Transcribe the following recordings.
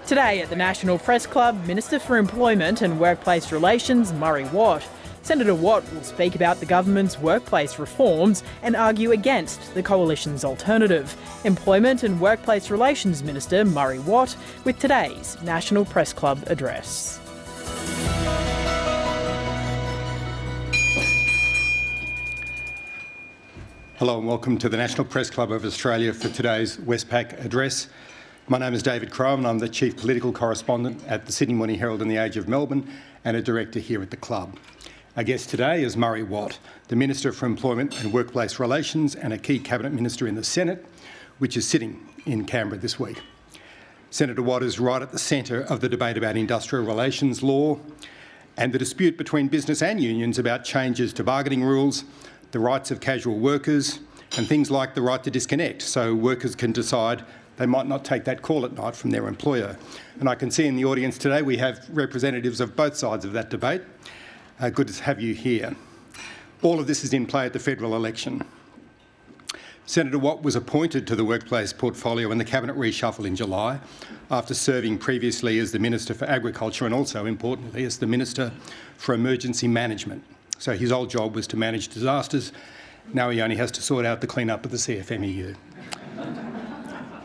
Today at the National Press Club, Minister for Employment and Workplace Relations, Murray Watt. Senator Watt will speak about the government's workplace reforms and argue against the coalition's alternative. Employment and Workplace Relations Minister Murray Watt with today's National Press Club address. Hello and welcome to the National Press Club of Australia for today's Westpac address. My name is David Crowe and I'm the Chief Political Correspondent at the Sydney Morning Herald and the Age of Melbourne and a Director here at the Club. Our guest today is Murray Watt, the Minister for Employment and Workplace Relations and a key Cabinet Minister in the Senate, which is sitting in Canberra this week. Senator Watt is right at the centre of the debate about industrial relations law and the dispute between business and unions about changes to bargaining rules, the rights of casual workers and things like the right to disconnect so workers can decide they might not take that call at night from their employer. And I can see in the audience today we have representatives of both sides of that debate. Good to have you here. All of this is in play at the federal election. Senator Watt was appointed to the workplace portfolio in the Cabinet reshuffle in July after serving previously as the Minister for Agriculture and also, importantly, as the Minister for Emergency Management. So his old job was to manage disasters. Now he only has to sort out the clean-up of the CFMEU.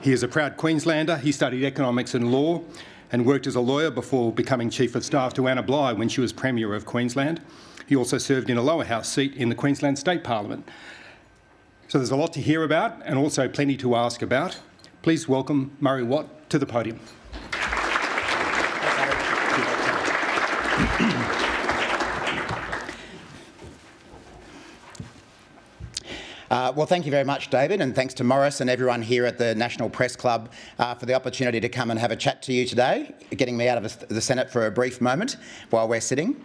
He is a proud Queenslander. He studied economics and law and worked as a lawyer before becoming Chief of Staff to Anna Bligh when she was Premier of Queensland. He also served in a lower house seat in the Queensland State Parliament. So there's a lot to hear about and also plenty to ask about. Please welcome Murray Watt to the podium. Well, thank you very much, David, and thanks to Morris and everyone here at the National Press Club for the opportunity to come and have a chat to you today, getting me out of the Senate for a brief moment while we're sitting.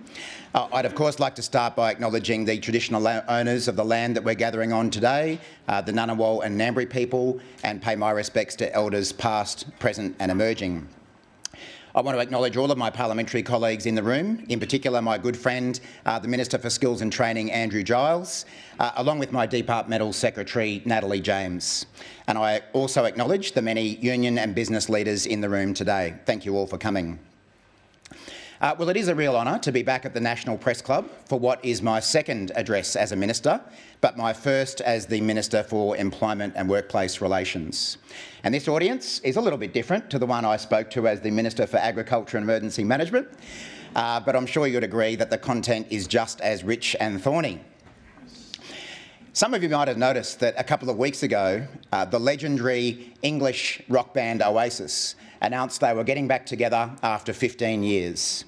I'd of course like to start by acknowledging the traditional owners of the land that we're gathering on today, the Ngunnawal and Ngambri people, and pay my respects to elders past, present and emerging. I want to acknowledge all of my parliamentary colleagues in the room, in particular my good friend, the Minister for Skills and Training, Andrew Giles, along with my Departmental Secretary, Natalie James. And I also acknowledge the many union and business leaders in the room today. Thank you all for coming. Well, it is a real honour to be back at the National Press Club for what is my second address as a Minister, but my first as the Minister for Employment and Workplace Relations. And this audience is a little bit different to the one I spoke to as the Minister for Agriculture and Emergency Management, but I'm sure you'd agree that the content is just as rich and thorny. Some of you might have noticed that a couple of weeks ago, the legendary English rock band Oasis announced they were getting back together after 15 years.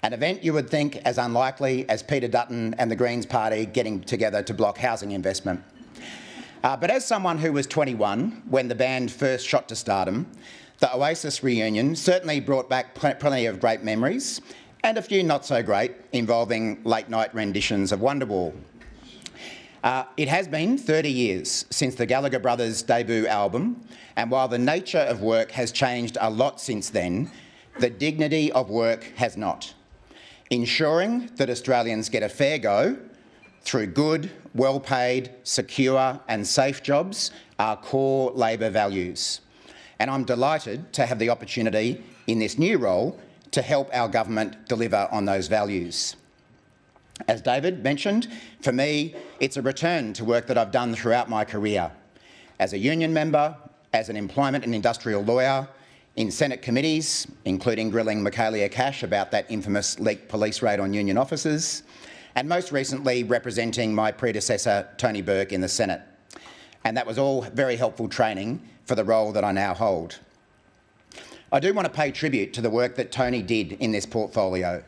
An event you would think as unlikely as Peter Dutton and the Greens Party getting together to block housing investment. But as someone who was 21 when the band first shot to stardom, the Oasis reunion certainly brought back plenty of great memories and a few not so great involving late-night renditions of Wonderwall. It has been 30 years since the Gallagher Brothers' debut album, and while the nature of work has changed a lot since then, the dignity of work has not. Ensuring that Australians get a fair go through good, well-paid, secure and safe jobs are core Labor values. And I'm delighted to have the opportunity in this new role to help our government deliver on those values. As David mentioned, for me, it's a return to work that I've done throughout my career. As a union member, as an employment and industrial lawyer, in Senate committees, including grilling Michaelia Cash about that infamous leaked police raid on union officers, and most recently representing my predecessor, Tony Burke, in the Senate. And that was all very helpful training for the role that I now hold. I do want to pay tribute to the work that Tony did in this portfolio.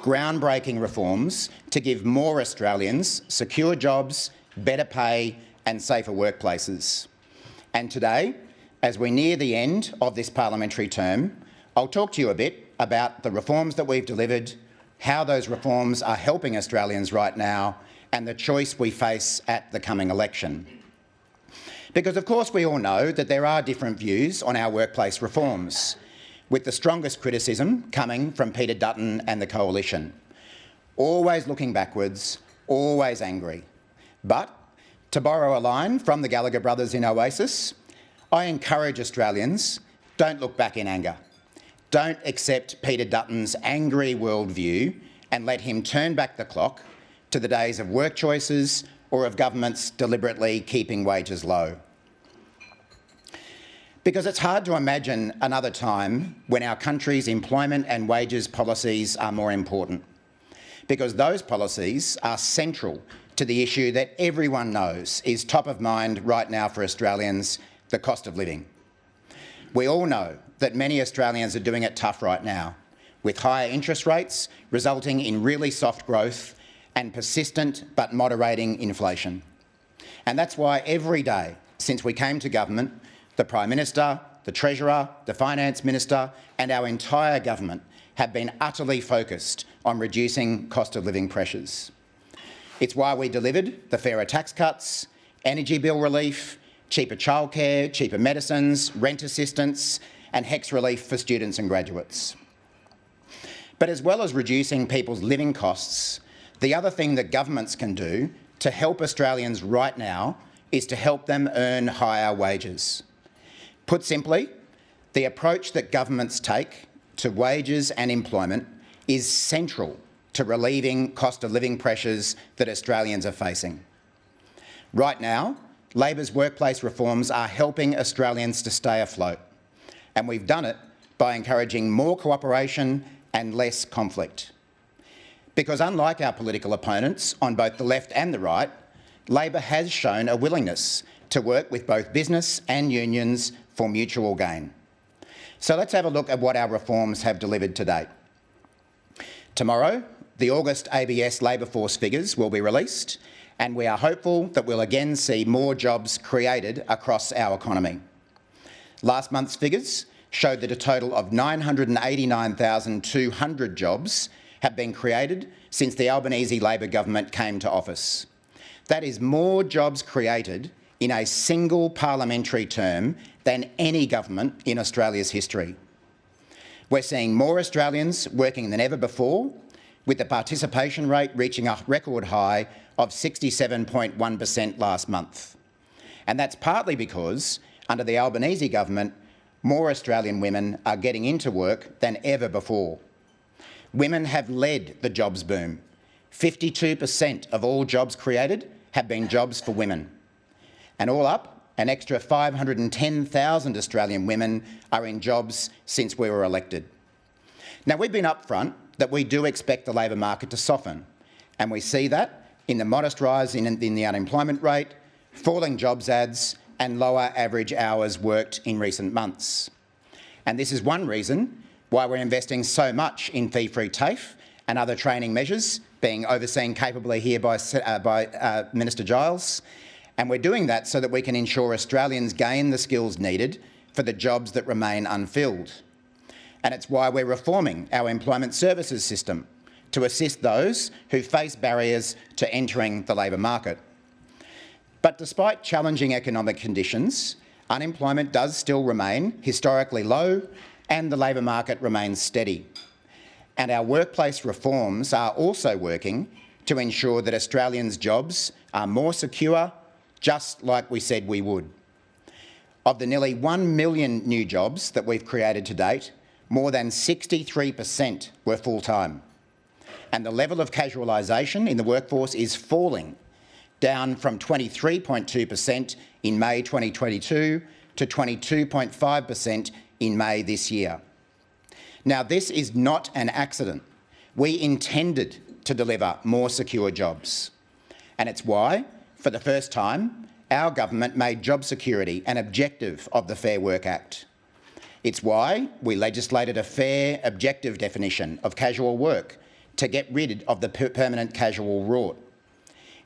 Groundbreaking reforms to give more Australians secure jobs, better pay and safer workplaces. And today, as we near the end of this parliamentary term, I'll talk to you a bit about the reforms that we've delivered, how those reforms are helping Australians right now and the choice we face at the coming election. Because of course we all know that there are different views on our workplace reforms, with the strongest criticism coming from Peter Dutton and the Coalition. Always looking backwards, always angry. But, to borrow a line from the Gallagher brothers in Oasis, I encourage Australians, don't look back in anger. Don't accept Peter Dutton's angry worldview and let him turn back the clock to the days of work choices or of governments deliberately keeping wages low. Because it's hard to imagine another time when our country's employment and wages policies are more important, because those policies are central to the issue that everyone knows is top of mind right now for Australians, the cost of living. We all know that many Australians are doing it tough right now, with higher interest rates resulting in really soft growth and persistent but moderating inflation. And that's why every day since we came to government, the Prime Minister, the Treasurer, the Finance Minister and our entire government have been utterly focused on reducing cost of living pressures. It's why we delivered the fairer tax cuts, energy bill relief, cheaper childcare, cheaper medicines, rent assistance and HECS relief for students and graduates. But as well as reducing people's living costs, the other thing that governments can do to help Australians right now is to help them earn higher wages. Put simply, the approach that governments take to wages and employment is central to relieving cost of living pressures that Australians are facing. Right now, Labor's workplace reforms are helping Australians to stay afloat, and we've done it by encouraging more cooperation and less conflict. Because unlike our political opponents on both the left and the right, Labor has shown a willingness to work with both business and unions for mutual gain. So let's have a look at what our reforms have delivered to date. Tomorrow, the August ABS labour force figures will be released, and we are hopeful that we'll again see more jobs created across our economy. Last month's figures showed that a total of 989,200 jobs have been created since the Albanese Labor government came to office. That is more jobs created in a single parliamentary term than any government in Australia's history. We're seeing more Australians working than ever before, with the participation rate reaching a record high of 67.1% last month. And that's partly because, under the Albanese government, more Australian women are getting into work than ever before. Women have led the jobs boom. 52% of all jobs created have been jobs for women. And all up, an extra 510,000 Australian women are in jobs since we were elected. Now, we've been upfront that we do expect the labour market to soften, and we see that in the modest rise in the unemployment rate, falling jobs ads and lower average hours worked in recent months. And this is one reason why we're investing so much in fee-free TAFE and other training measures, being overseen capably here by Minister Giles. And we're doing that so that we can ensure Australians gain the skills needed for the jobs that remain unfilled. And it's why we're reforming our employment services system to assist those who face barriers to entering the labour market. But despite challenging economic conditions, unemployment does still remain historically low and the labour market remains steady. And our workplace reforms are also working to ensure that Australians' jobs are more secure, just like we said we would. Of the nearly 1 million new jobs that we've created to date, more than 63% were full-time. And the level of casualisation in the workforce is falling, down from 23.2% in May 2022 to 22.5% in May this year. Now, this is not an accident. We intended to deliver more secure jobs. And it's why, for the first time, our government made job security an objective of the Fair Work Act. It's why we legislated a fair, objective definition of casual work to get rid of the permanent casual rort.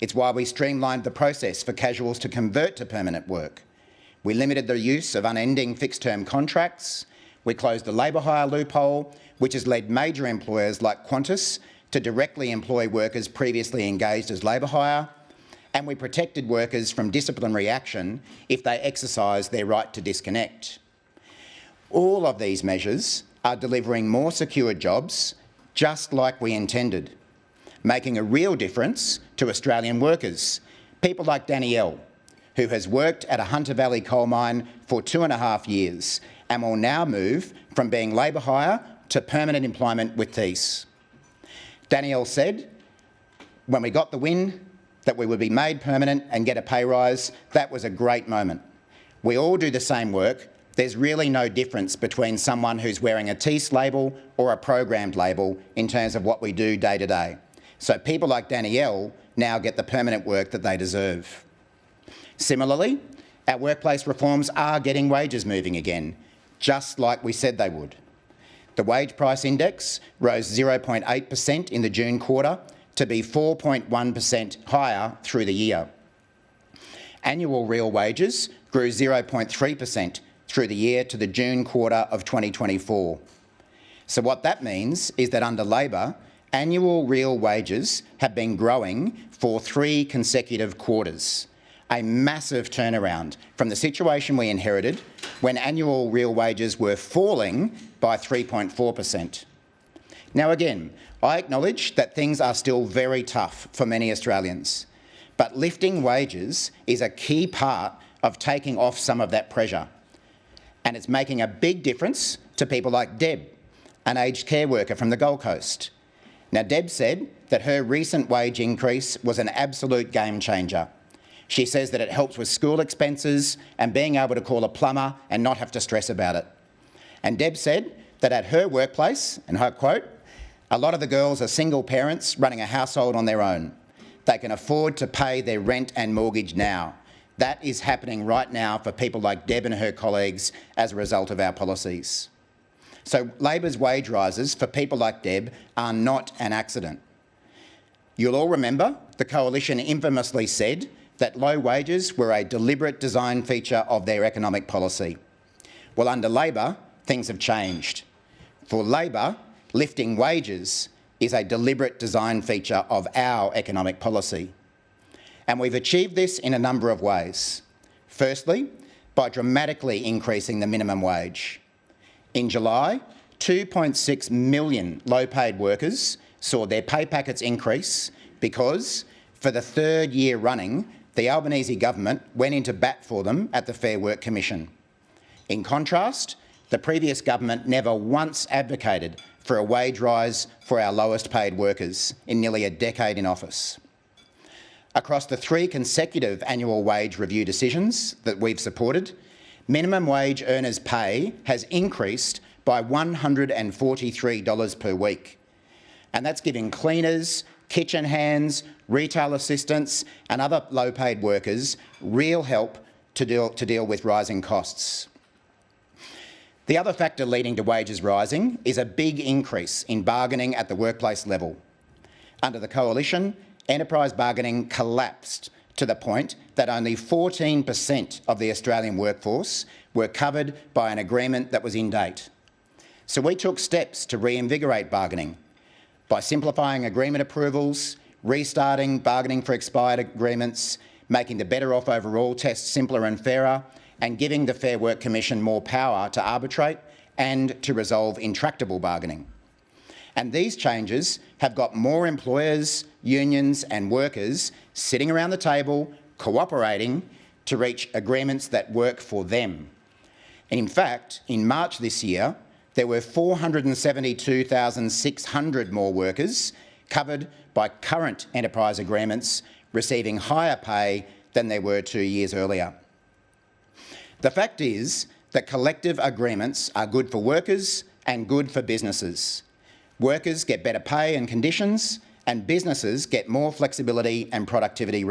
It's why we streamlined the process for casuals to convert to permanent work. We limited the use of unending fixed-term contracts. We closed the labour hire loophole, which has led major employers like Qantas to directly employ workers previously engaged as labour hire. And we protected workers from disciplinary action if they exercise their right to disconnect. All of these measures are delivering more secure jobs, just like we intended, making a real difference to Australian workers, people like Danielle, who has worked at a Hunter Valley coal mine for 2.5 years and will now move from being labour hire to permanent employment with Thiess. Danielle said, when we got the win that we would be made permanent and get a pay rise, that was a great moment. We all do the same work. There's really no difference between someone who's wearing a Thiess label or a programmed label in terms of what we do day to day. So people like Danielle now get the permanent work that they deserve. Similarly, our workplace reforms are getting wages moving again, just like we said they would. The wage price index rose 0.8% in the June quarter to be 4.1% higher through the year. Annual real wages grew 0.3% through the year to the June quarter of 2024. So what that means is that under Labor, annual real wages have been growing for 3 consecutive quarters, a massive turnaround from the situation we inherited when annual real wages were falling by 3.4%. Now again, I acknowledge that things are still very tough for many Australians, but lifting wages is a key part of taking off some of that pressure. And it's making a big difference to people like Deb, an aged care worker from the Gold Coast. Now, Deb said that her recent wage increase was an absolute game changer. She says that it helps with school expenses and being able to call a plumber and not have to stress about it. And Deb said that at her workplace, and I quote, "A lot of the girls are single parents running a household on their own. They can afford to pay their rent and mortgage now. That is happening right now for people like Deb and her colleagues as a result of our policies." So Labor's wage rises for people like Deb are not an accident. You'll all remember the Coalition infamously said that low wages were a deliberate design feature of their economic policy. Well, under Labor, things have changed. For Labor, lifting wages is a deliberate design feature of our economic policy. And we've achieved this in a number of ways. Firstly, by dramatically increasing the minimum wage. In July, 2.6 million low-paid workers saw their pay packets increase because, for the 3rd year running, the Albanese government went into bat for them at the Fair Work Commission. In contrast, the previous government never once advocated for a wage rise for our lowest paid workers in nearly a decade in office. Across the 3 consecutive annual wage review decisions that we've supported, minimum wage earners' pay has increased by $143 per week. And that's giving cleaners, kitchen hands, retail assistants and other low-paid workers real help to deal with rising costs. The other factor leading to wages rising is a big increase in bargaining at the workplace level. Under the Coalition, enterprise bargaining collapsed to the point that only 14% of the Australian workforce were covered by an agreement that was in date. So we took steps to reinvigorate bargaining by simplifying agreement approvals, restarting bargaining for expired agreements, making the Better Off Overall test simpler and fairer, and giving the Fair Work Commission more power to arbitrate and to resolve intractable bargaining. And these changes have got more employers, unions and workers sitting around the table, cooperating to reach agreements that work for them. And in fact, in March this year, there were 472,600 more workers covered by current enterprise agreements receiving higher pay than there were 2 years earlier. The fact is that collective agreements are good for workers and good for businesses. Workers get better pay and conditions, and businesses get more flexibility and productivity.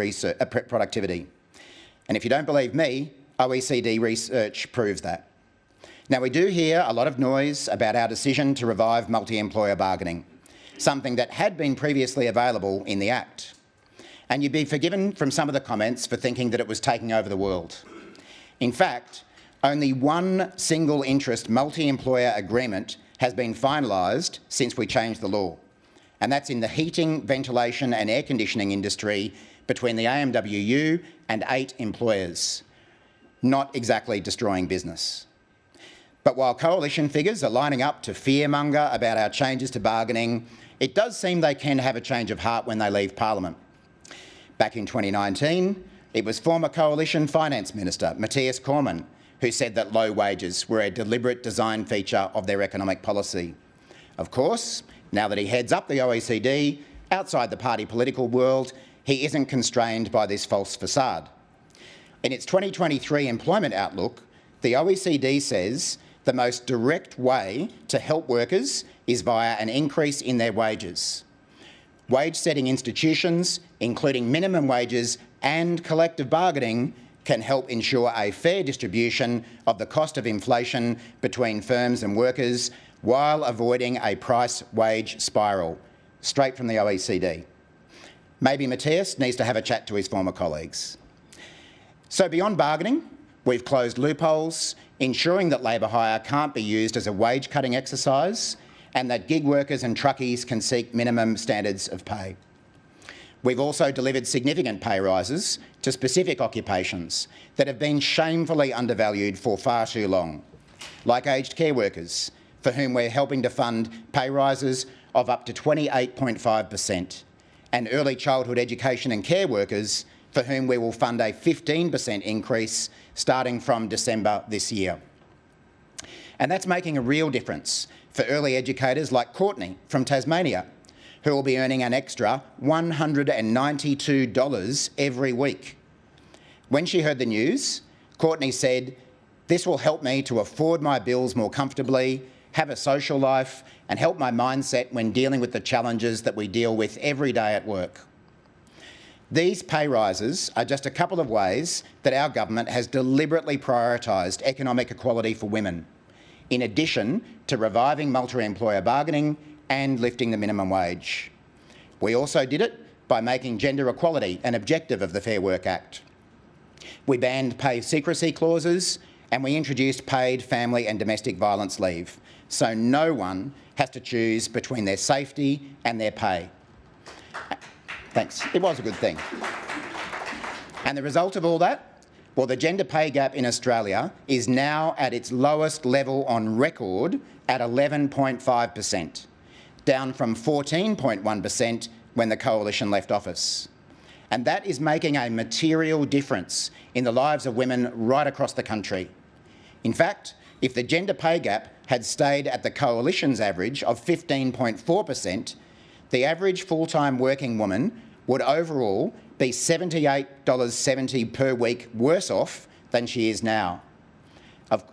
And if you don't believe me, OECD research proves that. Now, we do hear a lot of noise about our decision to revive multi-employer bargaining, something that had been previously available in the Act. And you'd be forgiven from some of the comments for thinking that it was taking over the world. In fact, only one single interest multi-employer agreement has been finalised since we changed the law, and that's in the heating, ventilation and air conditioning industry between the AMWU and 8 employers, not exactly destroying business. But while coalition figures are lining up to fearmonger about our changes to bargaining, it does seem they can have a change of heart when they leave Parliament. Back in 2019, it was former Coalition Finance Minister Matthias Cormann who said that low wages were a deliberate design feature of their economic policy. Of course, now that he heads up the OECD, outside the party political world, he isn't constrained by this false facade. In its 2023 employment outlook, the OECD says the most direct way to help workers is via an increase in their wages. Wage-setting institutions, including minimum wages and collective bargaining, can help ensure a fair distribution of the cost of inflation between firms and workers while avoiding a price-wage spiral, straight from the OECD. Maybe Matthias needs to have a chat to his former colleagues. So beyond bargaining, we've closed loopholes, ensuring that labour hire can't be used as a wage-cutting exercise and that gig workers and truckies can seek minimum standards of pay. We've also delivered significant pay rises to specific occupations that have been shamefully undervalued for far too long, like aged care workers, for whom we're helping to fund pay rises of up to 28.5%, and early childhood education and care workers, for whom we will fund a 15% increase starting from December this year. And that's making a real difference for early educators like Courtney from Tasmania, who will be earning an extra $192 every week. When she heard the news, Courtney said, "This will help me to afford my bills more comfortably, have a social life, and help my mindset when dealing with the challenges that we deal with every day at work." These pay rises are just a couple of ways that our government has deliberately prioritised economic equality for women, in addition to reviving multi-employer bargaining and lifting the minimum wage. We also did it by making gender equality an objective of the Fair Work Act. We banned pay secrecy clauses and we introduced paid family and domestic violence leave, so no one has to choose between their safety and their pay. Thanks. It was a good thing. And the result of all that? Well, the gender pay gap in Australia is now at its lowest level on record at 11.5%, down from 14.1% when the Coalition left office. And that is making a material difference in the lives of women right across the country. In fact, if the gender pay gap had stayed at the Coalition's average of 15.4%, the average full-time working woman would overall be $78.70 per week worse off than she is now.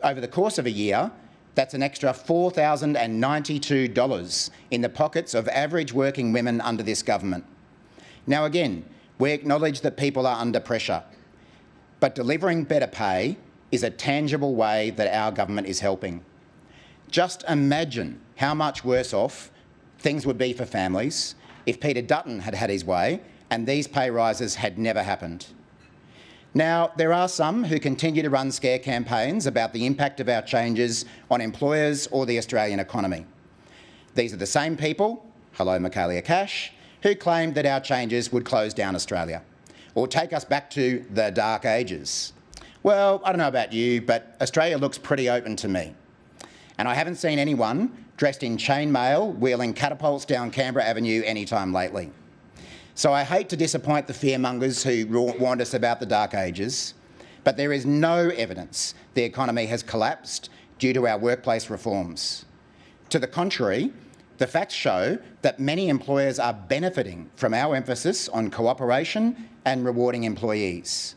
Over the course of a year, that's an extra $4,092 in the pockets of average working women under this government. Now again, we acknowledge that people are under pressure, but delivering better pay is a tangible way that our government is helping. Just imagine how much worse off things would be for families if Peter Dutton had had his way and these pay rises had never happened. Now, there are some who continue to run scare campaigns about the impact of our changes on employers or the Australian economy. These are the same people, hello Michaelia Cash, who claimed that our changes would close down Australia or take us back to the dark ages. Well, I don't know about you, but Australia looks pretty open to me. And I haven't seen anyone dressed in chainmail wheeling catapults down Canberra Avenue anytime lately. So I hate to disappoint the fearmongers who warned us about the dark ages, but there is no evidence the economy has collapsed due to our workplace reforms. To the contrary, the facts show that many employers are benefiting from our emphasis on cooperation and rewarding employees.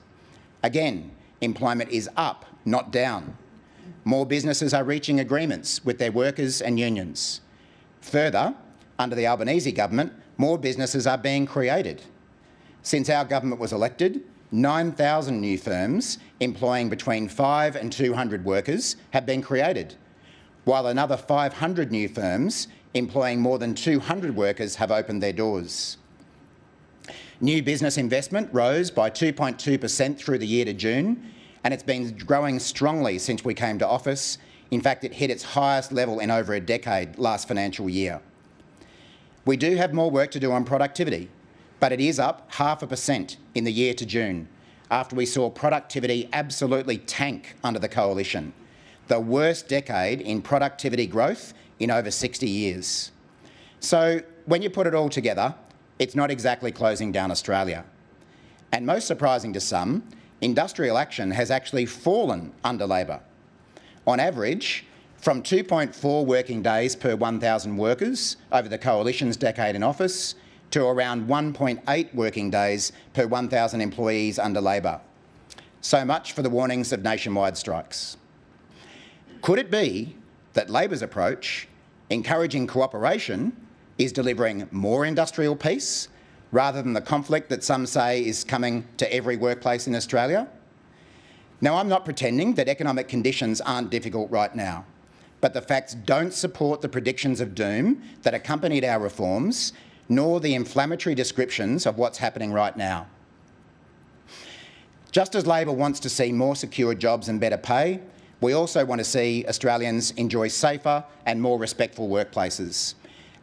Again, employment is up, not down. More businesses are reaching agreements with their workers and unions. Further, under the Albanese government, more businesses are being created. Since our government was elected, 9,000 new firms employing between 5 and 200 workers have been created, while another 500 new firms employing more than 200 workers have opened their doors. New business investment rose by 2.2% through the year to June, and it's been growing strongly since we came to office. In fact, it hit its highest level in over a decade last financial year. We do have more work to do on productivity, but it is up 0.5% in the year to June, after we saw productivity absolutely tank under the Coalition, the worst decade in productivity growth in over 60 years. So when you put it all together, it's not exactly closing down Australia. And most surprising to some, industrial action has actually fallen under Labor, on average, from 2.4 working days per 1,000 workers over the Coalition's decade in office to around 1.8 working days per 1,000 employees under Labor. So much for the warnings of nationwide strikes. Could it be that Labor's approach, encouraging cooperation, is delivering more industrial peace rather than the conflict that some say is coming to every workplace in Australia? Now, I'm not pretending that economic conditions aren't difficult right now, but the facts don't support the predictions of doom that accompanied our reforms, nor the inflammatory descriptions of what's happening right now. Just as Labor wants to see more secure jobs and better pay, we also want to see Australians enjoy safer and more respectful workplaces.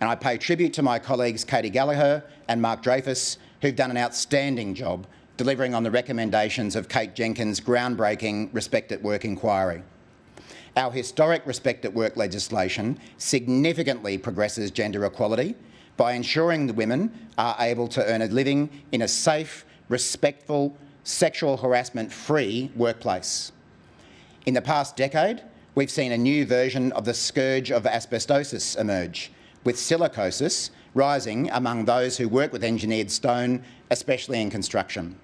And I pay tribute to my colleagues Katie Gallagher and Mark Dreyfus, who've done an outstanding job delivering on the recommendations of Kate Jenkins' groundbreaking Respect at Work inquiry. Our historic Respect at Work legislation significantly progresses gender equality by ensuring that women are able to earn a living in a safe, respectful, sexual harassment-free workplace. In the past decade, we've seen a new version of the scourge of asbestosis emerge, with silicosis rising among those who work with engineered stone, especially in construction.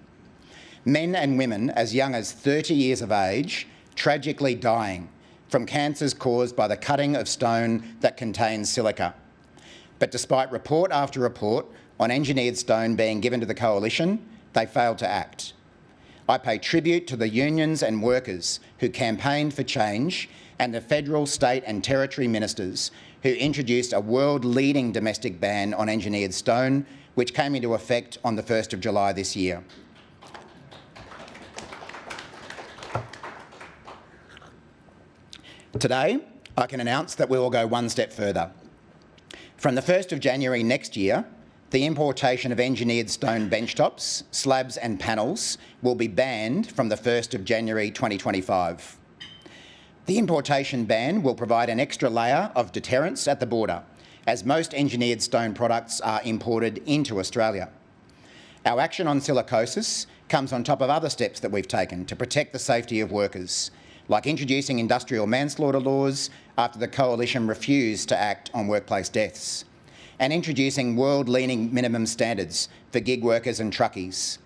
Men and women as young as 30 years of age tragically dying from cancers caused by the cutting of stone that contains silica. But despite report after report on engineered stone being given to the Coalition, they failed to act. I pay tribute to the unions and workers who campaigned for change and the federal, state and territory ministers who introduced a world-leading domestic ban on engineered stone, which came into effect on the 1st of July this year. Today, I can announce that we will go one step further. From the 1st of January next year, the importation of engineered stone benchtops, slabs and panels will be banned from the 1st of January 2025. The importation ban will provide an extra layer of deterrence at the border, as most engineered stone products are imported into Australia. Our action on silicosis comes on top of other steps that we've taken to protect the safety of workers, like introducing industrial manslaughter laws after the Coalition refused to act on workplace deaths, and introducing world-leading minimum standards for gig workers and truckies.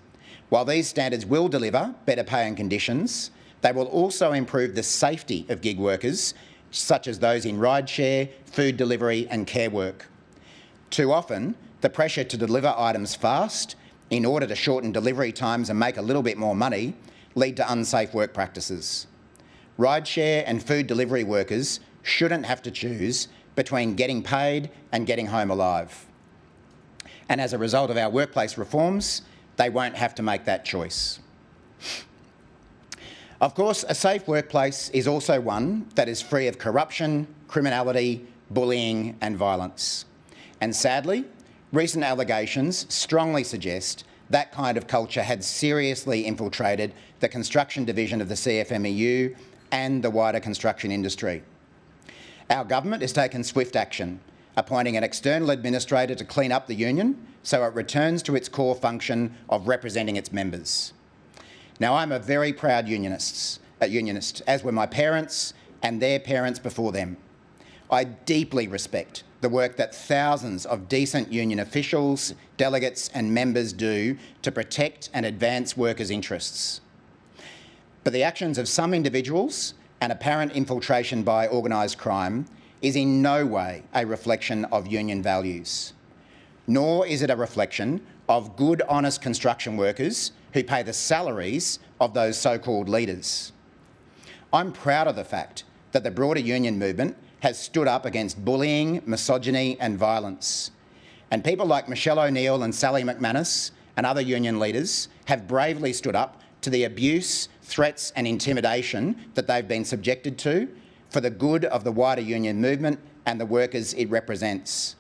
While these standards will deliver better pay and conditions, they will also improve the safety of gig workers, such as those in rideshare, food delivery and care work. Too often, the pressure to deliver items fast in order to shorten delivery times and make a little bit more money lead to unsafe work practices. Rideshare and food delivery workers shouldn't have to choose between getting paid and getting home alive. And as a result of our workplace reforms, they won't have to make that choice. Of course, a safe workplace is also one that is free of corruption, criminality, bullying and violence. And sadly, recent allegations strongly suggest that kind of culture had seriously infiltrated the construction division of the CFMEU and the wider construction industry. Our government has taken swift action, appointing an external administrator to clean up the union so it returns to its core function of representing its members. Now, I'm a very proud unionist, as were my parents and their parents before them. I deeply respect the work that thousands of decent union officials, delegates and members do to protect and advance workers' interests. But the actions of some individuals and apparent infiltration by organised crime is in no way a reflection of union values, nor is it a reflection of good, honest construction workers who pay the salaries of those so-called leaders. I'm proud of the fact that the broader union movement has stood up against bullying, misogyny and violence. And people like Michelle O'Neill and Sally McManus and other union leaders have bravely stood up to the abuse, threats and intimidation that they've been subjected to for the good of the wider union movement and the workers it represents.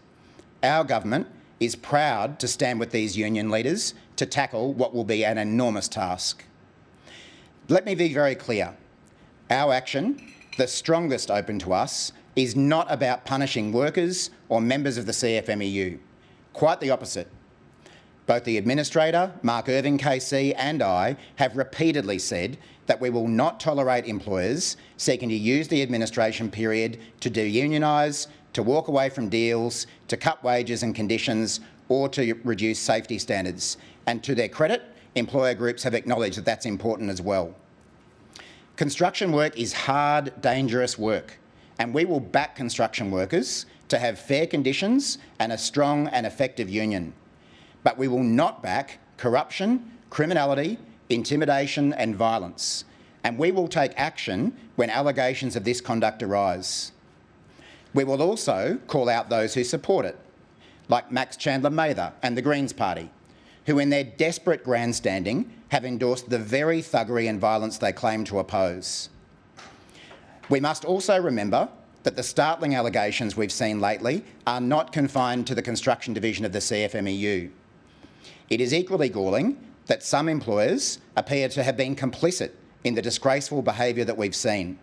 Our government is proud to stand with these union leaders to tackle what will be an enormous task. Let me be very clear. Our action, the strongest open to us, is not about punishing workers or members of the CFMEU. Quite the opposite. Both the Administrator, Mark Irving KC, and I have repeatedly said that we will not tolerate employers seeking to use the administration period to de-unionise, to walk away from deals, to cut wages and conditions, or to reduce safety standards. And to their credit, employer groups have acknowledged that that's important as well. Construction work is hard, dangerous work, and we will back construction workers to have fair conditions and a strong and effective union. But we will not back corruption, criminality, intimidation and violence, and we will take action when allegations of this conduct arise. We will also call out those who support it, like Max Chandler Mather and the Greens Party, who in their desperate grandstanding have endorsed the very thuggery and violence they claim to oppose. We must also remember that the startling allegations we've seen lately are not confined to the construction division of the CFMEU. It is equally galling that some employers appear to have been complicit in the disgraceful behaviour that we've seen.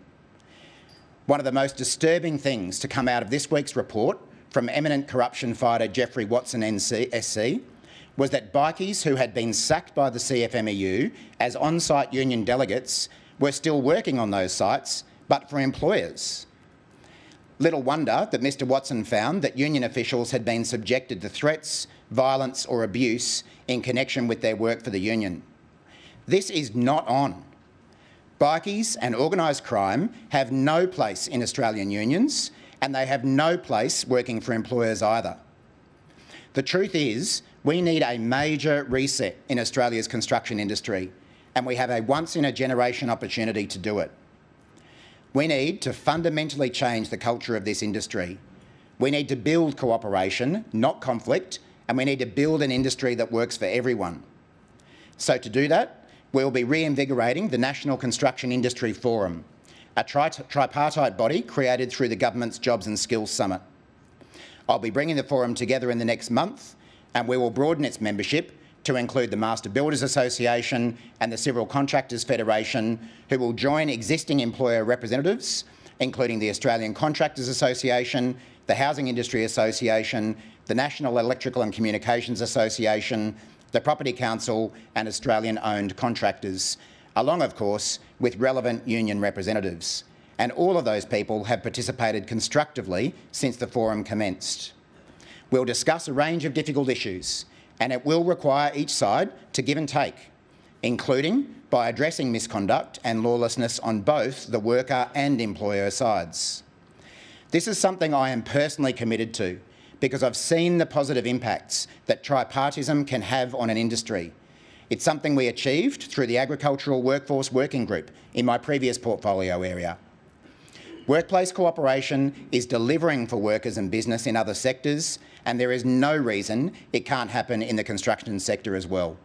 One of the most disturbing things to come out of this week's report from eminent corruption fighter Geoffrey Watson SC was that bikies who had been sacked by the CFMEU as on-site union delegates were still working on those sites, but for employers. Little wonder that Mr Watson found that union officials had been subjected to threats, violence or abuse in connection with their work for the union. This is not on. Bikies and organised crime have no place in Australian unions, and they have no place working for employers either. The truth is, we need a major reset in Australia's construction industry, and we have a once-in-a-generation opportunity to do it. We need to fundamentally change the culture of this industry. We need to build cooperation, not conflict, and we need to build an industry that works for everyone. So to do that, we'll be reinvigorating the National Construction Industry Forum, a tripartite body created through the government's Jobs and Skills Summit. I'll be bringing the forum together in the next month, and we will broaden its membership to include the Master Builders Association and the Civil Contractors Federation, who will join existing employer representatives, including the Australian Contractors Association, the Housing Industry Association, the National Electrical and Communications Association, the Property Council and Australian-owned contractors, along, of course, with relevant union representatives. And all of those people have participated constructively since the forum commenced. We'll discuss a range of difficult issues, and it will require each side to give and take, including by addressing misconduct and lawlessness on both the worker and employer sides. This is something I am personally committed to because I've seen the positive impacts that tripartism can have on an industry. It's something we achieved through the Agricultural Workforce Working Group in my previous portfolio area. Workplace cooperation is delivering for workers and business in other sectors, and there is no reason it can't happen in the construction sector as well.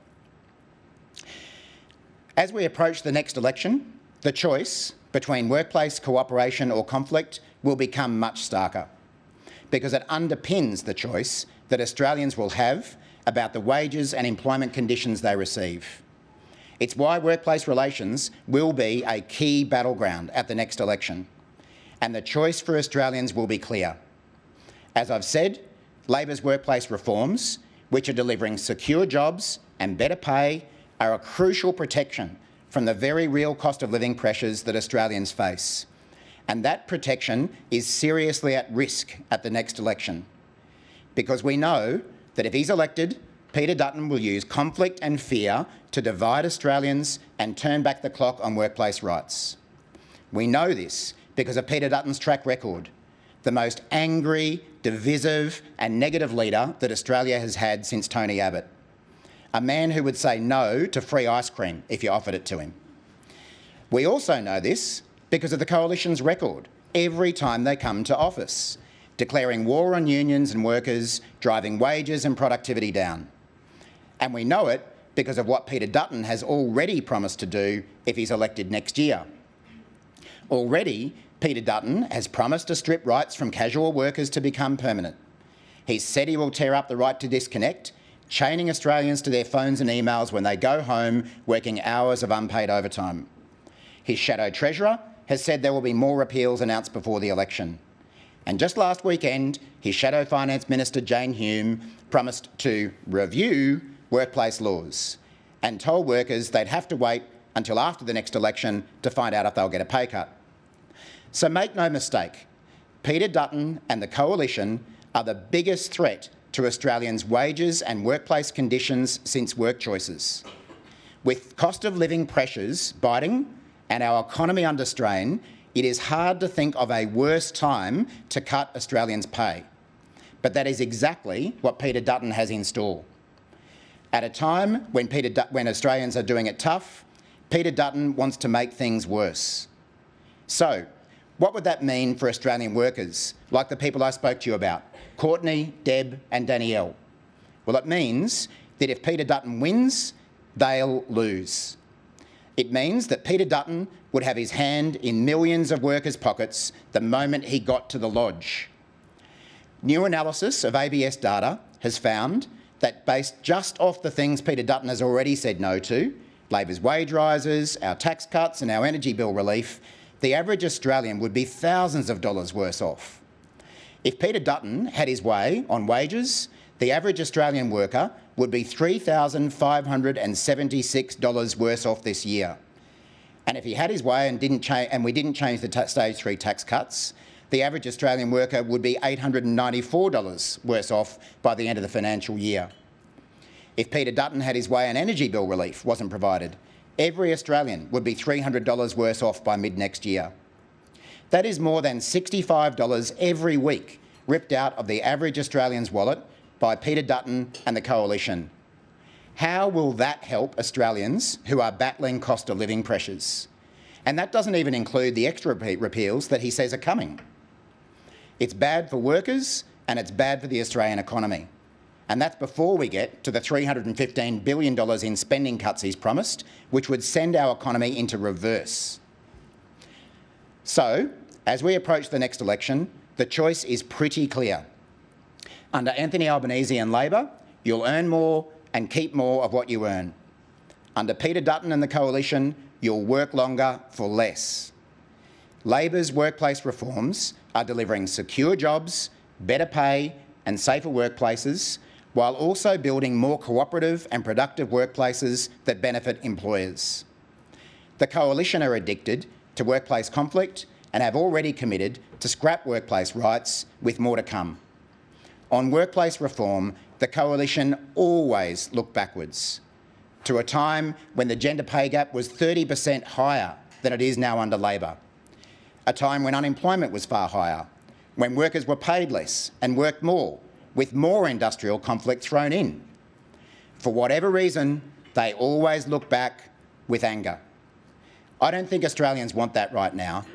As we approach the next election, the choice between workplace cooperation or conflict will become much starker, because it underpins the choice that Australians will have about the wages and employment conditions they receive. It's why workplace relations will be a key battleground at the next election, and the choice for Australians will be clear. As I've said, Labor's workplace reforms, which are delivering secure jobs and better pay, are a crucial protection from the very real cost of living pressures that Australians face. And that protection is seriously at risk at the next election, because we know that if he's elected, Peter Dutton will use conflict and fear to divide Australians and turn back the clock on workplace rights. We know this because of Peter Dutton's track record, the most angry, divisive and negative leader that Australia has had since Tony Abbott. A man who would say no to free ice cream if you offered it to him. We also know this because of the Coalition's record every time they come to office, declaring war on unions and workers, driving wages and productivity down. And we know it because of what Peter Dutton has already promised to do if he's elected next year. Already, Peter Dutton has promised to strip rights from casual workers to become permanent. He's said he will tear up the right to disconnect, chaining Australians to their phones and emails when they go home, working hours of unpaid overtime. His shadow treasurer has said there will be more repeals announced before the election. And just last weekend, his shadow finance minister, Jane Hume, promised to review workplace laws and told workers they'd have to wait until after the next election to find out if they'll get a pay cut. So make no mistake, Peter Dutton and the Coalition are the biggest threat to Australians' wages and workplace conditions since work choices. With cost of living pressures biting and our economy under strain, it is hard to think of a worse time to cut Australians' pay. But that is exactly what Peter Dutton has in store. At a time when Australians are doing it tough, Peter Dutton wants to make things worse. So, what would that mean for Australian workers, like the people I spoke to you about, Courtney, Deb and Danielle? Well, it means that if Peter Dutton wins, they'll lose. It means that Peter Dutton would have his hand in millions of workers' pockets the moment he got to the lodge. New analysis of ABS data has found that based just off the things Peter Dutton has already said no to, Labor's wage rises, our tax cuts and our energy bill relief, the average Australian would be thousands of dollars worse off. If Peter Dutton had his way on wages, the average Australian worker would be $3,576 worse off this year. And if he had his way and we didn't change the stage 3 tax cuts, the average Australian worker would be $894 worse off by the end of the financial year. If Peter Dutton had his way and energy bill relief wasn't provided, every Australian would be $300 worse off by mid-next year. That is more than $65 every week ripped out of the average Australian's wallet by Peter Dutton and the Coalition. How will that help Australians who are battling cost of living pressures? And that doesn't even include the extra repeals that he says are coming. It's bad for workers and it's bad for the Australian economy. And that's before we get to the $315 billion in spending cuts he's promised, which would send our economy into reverse. So, as we approach the next election, the choice is pretty clear. Under Anthony Albanese and Labor, you'll earn more and keep more of what you earn. Under Peter Dutton and the Coalition, you'll work longer for less. Labor's workplace reforms are delivering secure jobs, better pay and safer workplaces, while also building more cooperative and productive workplaces that benefit employers. The Coalition are addicted to workplace conflict and have already committed to scrap workplace rights, with more to come. On workplace reform, the Coalition always look backwards to a time when the gender pay gap was 30% higher than it is now under Labor, a time when unemployment was far higher, when workers were paid less and worked more, with more industrial conflict thrown in. For whatever reason, they always look back with anger. I don't think Australians want that right now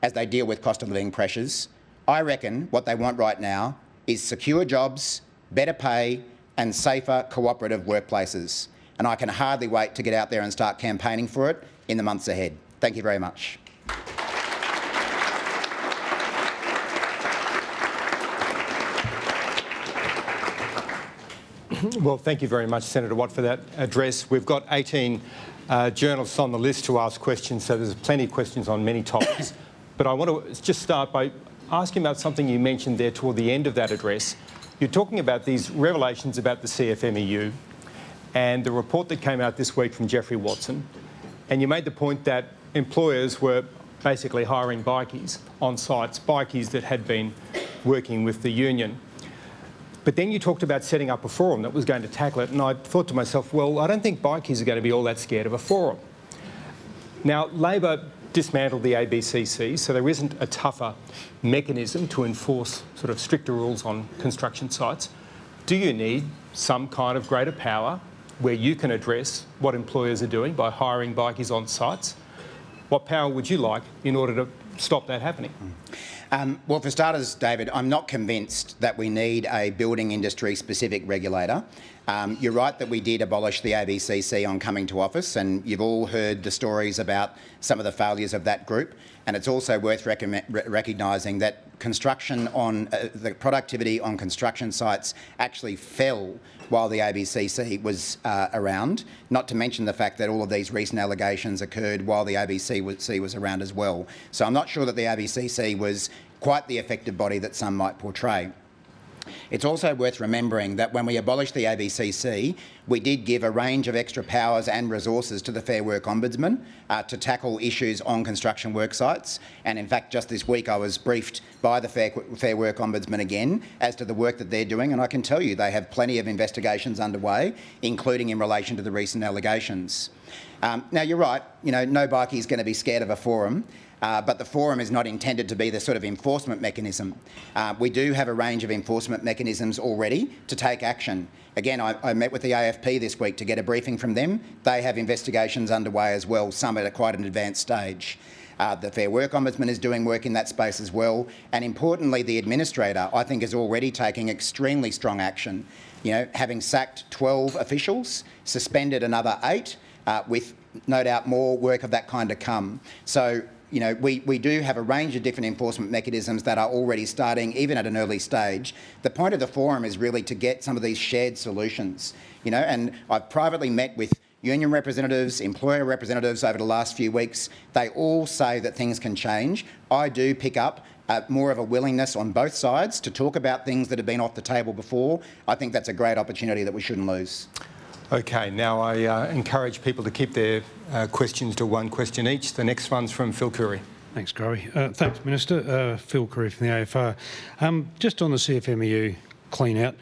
as they deal with cost of living pressures. I reckon what they want right now is secure jobs, better pay and safer cooperative workplaces. And I can hardly wait to get out there and start campaigning for it in the months ahead. Thank you very much. Well, thank you very much, Senator Watt, for that address. We've got 18 journalists on the list to ask questions, so there's plenty of questions on many topics. But I want to just start by asking about something you mentioned there toward the end of that address. You're talking about these revelations about the CFMEU and the report that came out this week from Jeffrey Watson, and you made the point that employers were basically hiring bikies on sites, bikies that had been working with the union. But then you talked about setting up a forum that was going to tackle it, and I thought to myself, well, I don't think bikies are going to be all that scared of a forum. Now, Labor dismantled the ABCC, so there isn't a tougher mechanism to enforce sort of stricter rules on construction sites. Do you need some kind of greater power where you can address what employers are doing by hiring bikies on sites? What power would you like in order to stop that happening? Well, for starters, David, I'm not convinced that we need a building industry specific regulator. You're right that we did abolish the ABCC on coming to office, and you've all heard the stories about some of the failures of that group. And it's also worth recognising that construction on the productivity on construction sites actually fell while the ABCC was around, not to mention the fact that all of these recent allegations occurred while the ABCC was around as well. So I'm not sure that the ABCC was quite the effective body that some might portray. It's also worth remembering that when we abolished the ABCC, we did give a range of extra powers and resources to the Fair Work Ombudsman to tackle issues on construction work sites. And in fact, just this week I was briefed by the Fair Work Ombudsman again as to the work that they're doing, and I can tell you they have plenty of investigations underway, including in relation to the recent allegations. Now, you're right, no bikie is going to be scared of a forum. But the forum is not intended to be the sort of enforcement mechanism. We do have a range of enforcement mechanisms already to take action. Again, I met with the AFP this week to get a briefing from them. They have investigations underway as well, some at quite an advanced stage. The Fair Work Ombudsman is doing work in that space as well. And importantly, the Administrator, I think, is already taking extremely strong action. Having sacked 12 officials, suspended another 8, with no doubt more work of that kind to come. So, we do have a range of different enforcement mechanisms that are already starting, even at an early stage. The point of the forum is really to get some of these shared solutions, and I've privately met with union representatives, employer representatives over the last few weeks. They all say that things can change. I do pick up more of a willingness on both sides to talk about things that have been off the table before. I think that's a great opportunity that we shouldn't lose. Okay, now I encourage people to keep their questions to one question each. The next one's from Phil Curry. Thanks, Growy. Thanks, Minister. Phil Curry from the AFR. Just on the CFMEU clean out,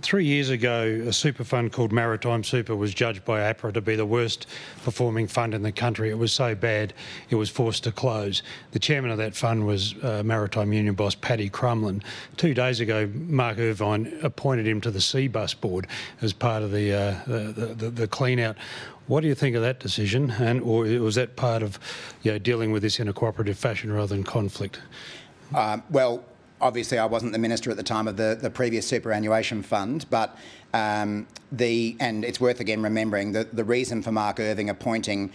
3 years ago, a super fund called Maritime Super was judged by APRA to be the worst performing fund in the country. It was so bad it was forced to close. The chairman of that fund was Maritime Union boss Paddy Crumlin. 2 days ago, Mark Irvine appointed him to the C-Bus board as part of the clean out. What do you think of that decision, or was that part of dealing with this in a cooperative fashion rather than conflict? Well, obviously I wasn't the minister at the time of the previous superannuation fund, but and it's worth again remembering that the reason for Mark Irving appointing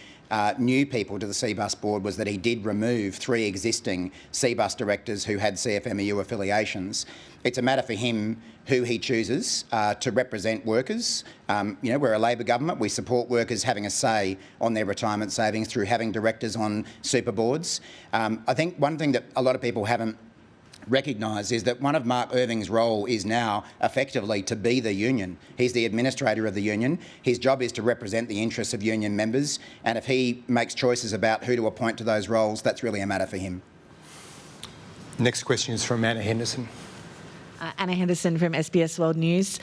new people to the C-Bus board was that he did remove 3 existing C-Bus directors who had CFMEU affiliations. It's a matter for him who he chooses to represent workers. We're a Labor government. We support workers having a say on their retirement savings through having directors on super boards. I think one thing that a lot of people haven't recognise is that one of Mark Irving's role is now effectively to be the union. He's the administrator of the union. His job is to represent the interests of union members, and if he makes choices about who to appoint to those roles, that's really a matter for him. Next question is from Anna Henderson. Anna Henderson from SBS World News.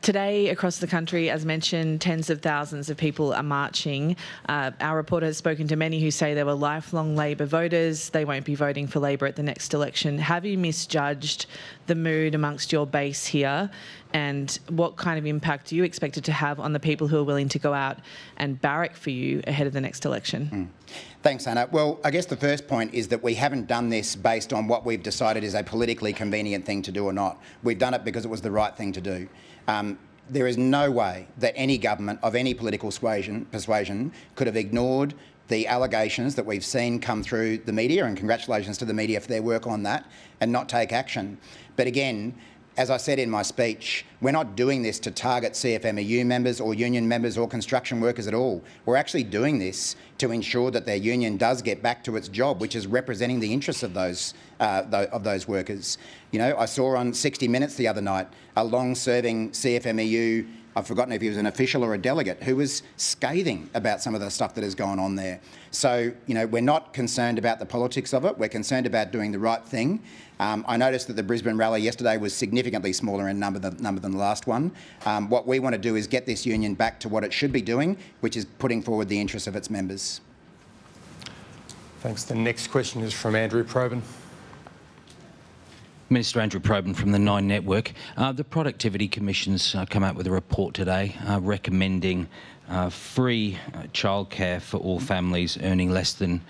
Today, across the country, as mentioned, tens of thousands of people are marching. Our reporter has spoken to many who say they were lifelong Labor voters. They won't be voting for Labor at the next election. Have you misjudged the mood amongst your base here? And what kind of impact do you expect it to have on the people who are willing to go out and barrack for you ahead of the next election? Thanks, Anna. Well, I guess the first point is that we haven't done this based on what we've decided is a politically convenient thing to do or not. We've done it because it was the right thing to do. There is no way that any government of any political persuasion could have ignored the allegations that we've seen come through the media, and congratulations to the media for their work on that, and not take action. But again, as I said in my speech, we're not doing this to target CFMEU members or union members or construction workers at all. We're actually doing this to ensure that their union does get back to its job, which is representing the interests of those workers. I saw on 60 Minutes the other night a long-serving CFMEU, I've forgotten if he was an official or a delegate, who was scathing about some of the stuff that has gone on there. So, we're not concerned about the politics of it. We're concerned about doing the right thing. I noticed that the Brisbane rally yesterday was significantly smaller in number than the last one. What we want to do is get this union back to what it should be doing, which is putting forward the interests of its members. Thanks. The next question is from Andrew Probyn. Minister Andrew Probyn from the Nine Network. The Productivity Commission's come out with a report today recommending free childcare for all families earning less than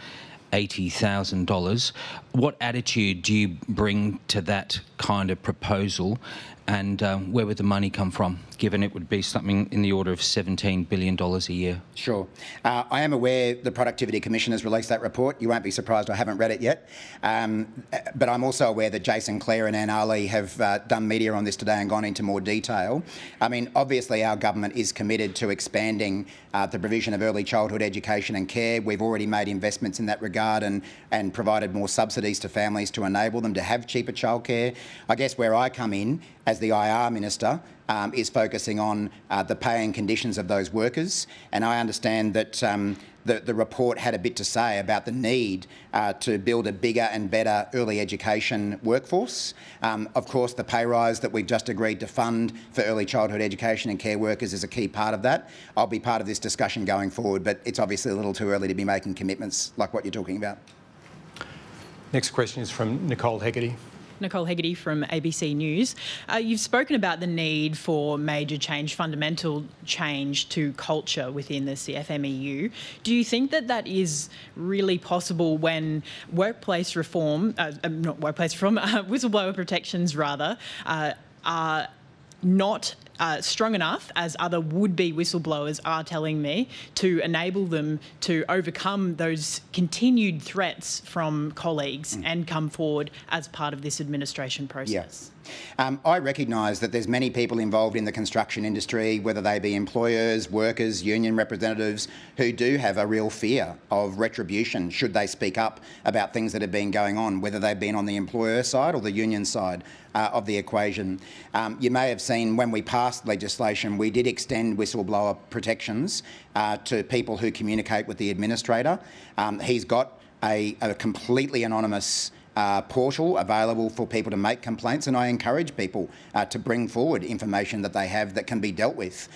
$80,000. What attitude do you bring to that kind of proposal? and where would the money come from, given it would be something in the order of $17 billion a year? Sure. I am aware the Productivity Commission has released that report. You won't be surprised I haven't read it yet. But I'm also aware that Jason Clare and Anne Ali have done media on this today and gone into more detail. I mean, obviously our government is committed to expanding the provision of early childhood education and care. We've already made investments in that regard and provided more subsidies to families to enable them to have cheaper childcare. I guess where I come in as the IR Minister is focusing on the pay and conditions of those workers, and I understand that the report had a bit to say about the need to build a bigger and better early education workforce. Of course, the pay rise that we've just agreed to fund for early childhood education and care workers is a key part of that. I'll be part of this discussion going forward, but it's obviously a little too early to be making commitments like what you're talking about. Next question is from Nicole Hegarty. Nicole Hegarty from ABC News. You've spoken about the need for major change, fundamental change to culture within the CFMEU. Do you think that that is really possible when workplace reform, whistleblower protections rather, are not strong enough, as other would-be whistleblowers are telling me, to enable them to overcome those continued threats from colleagues and come forward as part of this administration process? I recognise that there's many people involved in the construction industry, whether they be employers, workers, union representatives, who do have a real fear of retribution should they speak up about things that have been going on, whether they've been on the employer side or the union side of the equation. You may have seen when we passed legislation, we did extend whistleblower protections to people who communicate with the administrator. He's got a completely anonymous portal available for people to make complaints, and I encourage people to bring forward information that they have that can be dealt with.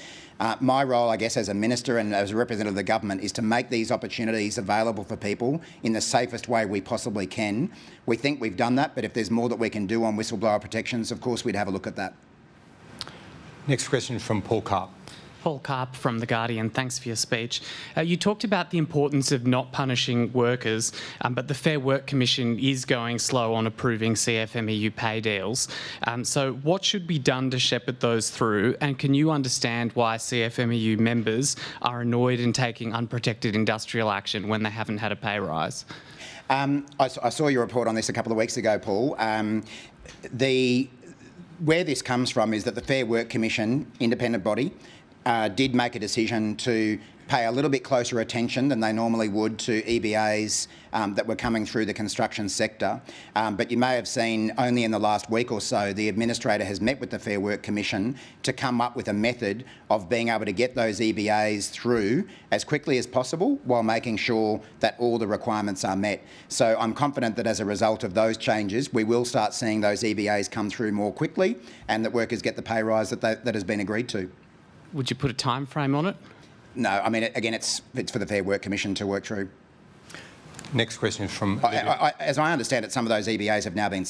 My role, I guess, as a minister and as a representative of the government is to make these opportunities available for people in the safest way we possibly can. We think we've done that, but if there's more that we can do on whistleblower protections, of course we'd have a look at that. Next question from Paul Karp. Paul Karp from The Guardian, thanks for your speech. You talked about the importance of not punishing workers, but the Fair Work Commission is going slow on approving CFMEU pay deals. So what should be done to shepherd those through? And can you understand why CFMEU members are annoyed in taking unprotected industrial action when they haven't had a pay rise? I saw your report on this a couple of weeks ago, Paul. Where this comes from is that the Fair Work Commission, independent body, did make a decision to pay a little bit closer attention than they normally would to EBAs that were coming through the construction sector. But you may have seen only in the last week or so, the administrator has met with the Fair Work Commission to come up with a method of being able to get those EBAs through as quickly as possible while making sure that all the requirements are met. So I'm confident that as a result of those changes, we will start seeing those EBAs come through more quickly and that workers get the pay rise that has been agreed to. Would you put a time frame on it? No, I mean, again, it's for the Fair Work Commission to work through. Next question is from... as I understand it, some of those EBAs have now been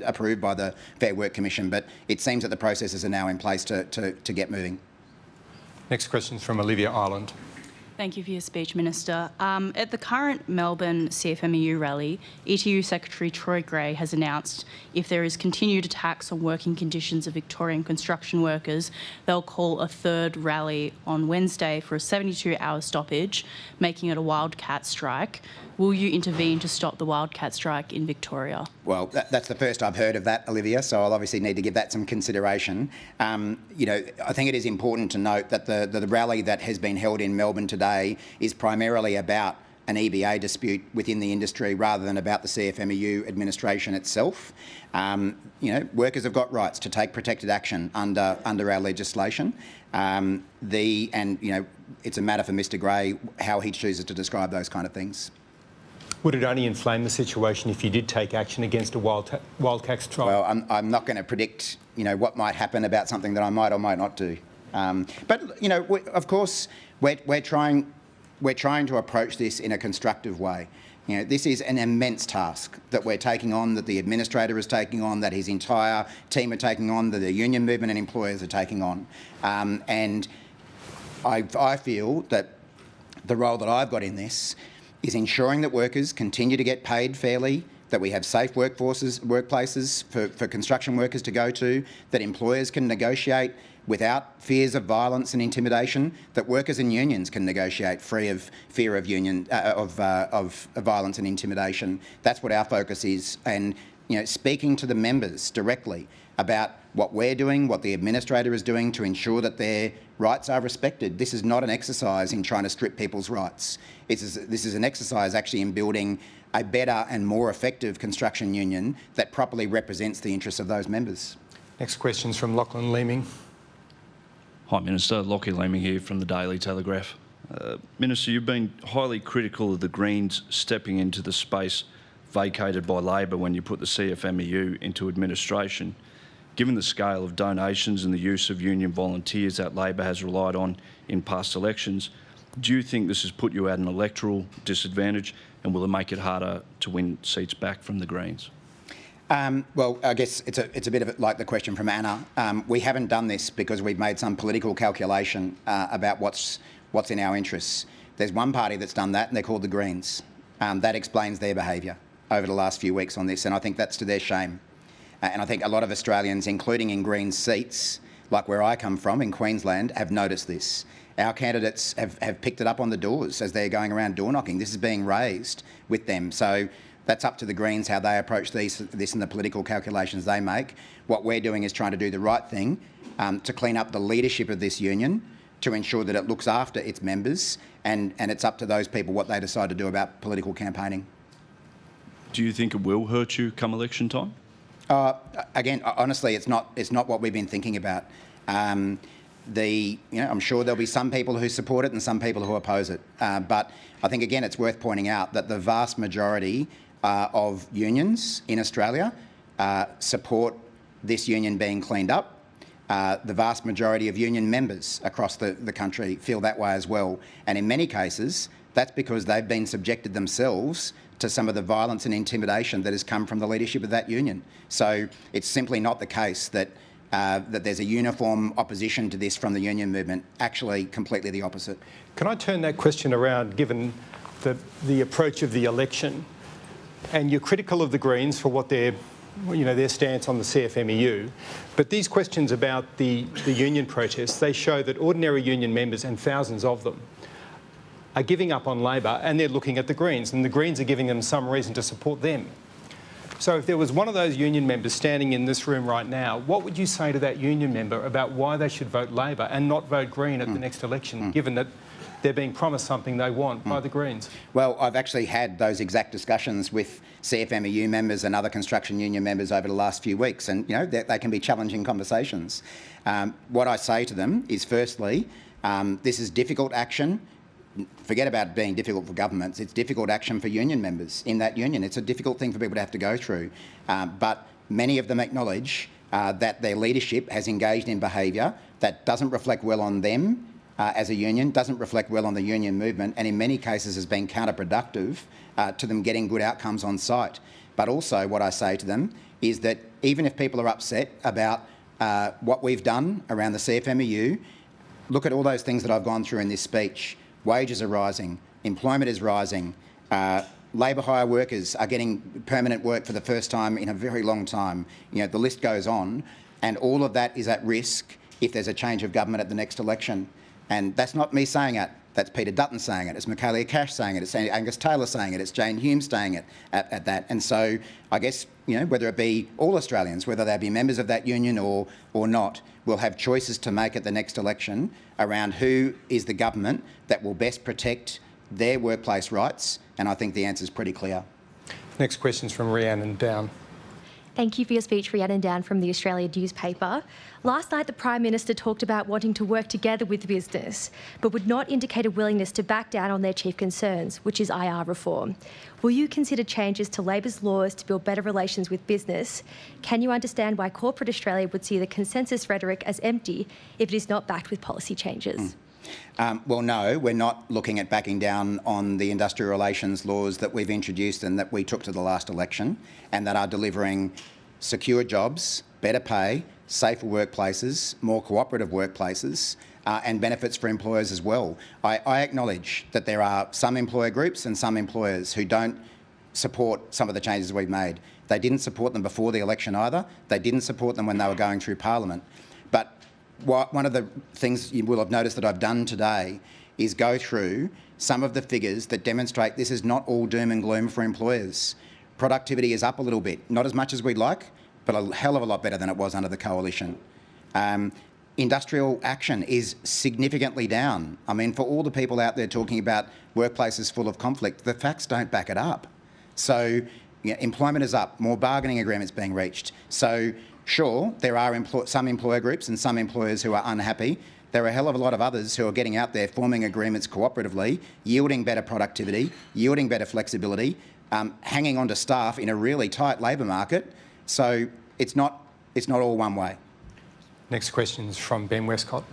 approved by the Fair Work Commission, but it seems that the processes are now in place to get moving. Next question is from Olivia Ireland. Thank you for your speech, Minister. At the current Melbourne CFMEU rally, ETU Secretary Troy Gray has announced if there is continued attacks on working conditions of Victorian construction workers, they'll call a third rally on Wednesday for a 72-hour stoppage, making it a wildcat strike. Will you intervene to stop the wildcat strike in Victoria? Well, that's the first I've heard of that, Olivia, so I'll obviously need to give that some consideration. You know, I think it is important to note that the rally that has been held in Melbourne today is primarily about an EBA dispute within the industry rather than about the CFMEU administration itself. You know, workers have got rights to take protected action under our legislation. You know, it's a matter for Mr Gray how he chooses to describe those kind of things. Would it only inflame the situation if you did take action against a wildcat strike? Well, I'm not going to predict, you know, what might happen about something that I might or might not do. But you know, of course, we're trying to approach this in a constructive way. You know, this is an immense task that we're taking on, that the administrator is taking on, that his entire team are taking on, that the union movement and employers are taking on. And I feel that the role that I've got in this is ensuring that workers continue to get paid fairly, that we have safe workplaces for construction workers to go to, that employers can negotiate without fears of violence and intimidation, that workers and unions can negotiate free of fear of violence and intimidation. That's what our focus is. And speaking to the members directly about what we're doing, what the administrator is doing to ensure that their rights are respected. This is not an exercise in trying to strip people's rights. This is an exercise actually in building a better and more effective construction union that properly represents the interests of those members. Next question is from Lachlan Leeming. Hi Minister, Lockie Leeming here from the Daily Telegraph. Minister, you've been highly critical of the Greens stepping into the space vacated by Labor when you put the CFMEU into administration. Given the scale of donations and the use of union volunteers that Labor has relied on in past elections, do you think this has put you at an electoral disadvantage, and will it make it harder to win seats back from the Greens? Well, I guess it's a bit of it like the question from Anna. We haven't done this because we've made some political calculation about what's in our interests. There's one party that's done that, and they're called the Greens. That explains their behaviour over the last few weeks on this, and I think that's to their shame. And I think a lot of Australians, including in Greens seats, like where I come from in Queensland, have noticed this. Our candidates have picked it up on the doors as they're going around door knocking. This is being raised with them. So that's up to the Greens how they approach this and the political calculations they make. What we're doing is trying to do the right thing to clean up the leadership of this union, to ensure that it looks after its members, and it's up to those people what they decide to do about political campaigning. Do you think it will hurt you come election time? Again, honestly, it's not what we've been thinking about. I'm sure there'll be some people who support it and some people who oppose it. But I think, again, it's worth pointing out that the vast majority of unions in Australia support this union being cleaned up. The vast majority of union members across the country feel that way as well. And in many cases, that's because they've been subjected themselves to some of the violence and intimidation that has come from the leadership of that union. So it's simply not the case that there's a uniform opposition to this from the union movement. Actually, completely the opposite. Can I turn that question around, given the approach of the election, and you're critical of the Greens for what their stance on the CFMEU, but these questions about the union protests, they show that ordinary union members, and thousands of them, are giving up on Labor, and they're looking at the Greens, and the Greens are giving them some reason to support them. So if there was one of those union members standing in this room right now, what would you say to that union member about why they should vote Labor and not vote Green at the next election, given that they're being promised something they want by the Greens? Well, I've actually had those exact discussions with CFMEU members and other construction union members over the last few weeks, and they can be challenging conversations. What I say to them is, firstly, this is difficult action. Forget about being difficult for governments. It's difficult action for union members in that union. It's a difficult thing for people to have to go through. But many of them acknowledge that their leadership has engaged in behaviour that doesn't reflect well on them as a union, doesn't reflect well on the union movement, and in many cases has been counterproductive to them getting good outcomes on site. But also what I say to them is that even if people are upset about what we've done around the CFMEU, look at all those things that I've gone through in this speech. Wages are rising, employment is rising, labour hire workers are getting permanent work for the first time in a very long time. The list goes on, and all of that is at risk if there's a change of government at the next election. And that's not me saying it, that's Peter Dutton saying it, it's Michaelia Cash saying it, it's Angus Taylor saying it, it's Jane Hume saying it at that. And so I guess, whether it be all Australians, whether they be members of that union or not, will have choices to make at the next election around who is the government that will best protect their workplace rights, and I think the answer is pretty clear. Next question is from Rhiannon Down. Thank you for your speech, Rhiannon Down from the Australia newspaper. Last night, the Prime Minister talked about wanting to work together with business, but would not indicate a willingness to back down on their chief concerns, which is IR reform. Will you consider changes to Labor's laws to build better relations with business? Can you understand why corporate Australia would see the consensus rhetoric as empty if it is not backed with policy changes? Well, no, we're not looking at backing down on the industrial relations laws that we've introduced and that we took to the last election, and that are delivering secure jobs, better pay, safer workplaces, more cooperative workplaces, and benefits for employers as well. I acknowledge that there are some employer groups and some employers who don't support some of the changes we've made. They didn't support them before the election either. They didn't support them when they were going through Parliament. But one of the things you will have noticed that I've done today is go through some of the figures that demonstrate this is not all doom and gloom for employers. Productivity is up a little bit, not as much as we'd like, but a hell of a lot better than it was under the coalition. Industrial action is significantly down. I mean, for all the people out there talking about workplaces full of conflict, the facts don't back it up. So employment is up, more bargaining agreements being reached. So sure, there are some employer groups and some employers who are unhappy. There are a hell of a lot of others who are getting out there, forming agreements cooperatively, yielding better productivity, yielding better flexibility, hanging on to staff in a really tight labour market. So it's not all one way. Next question is from Ben Westcott.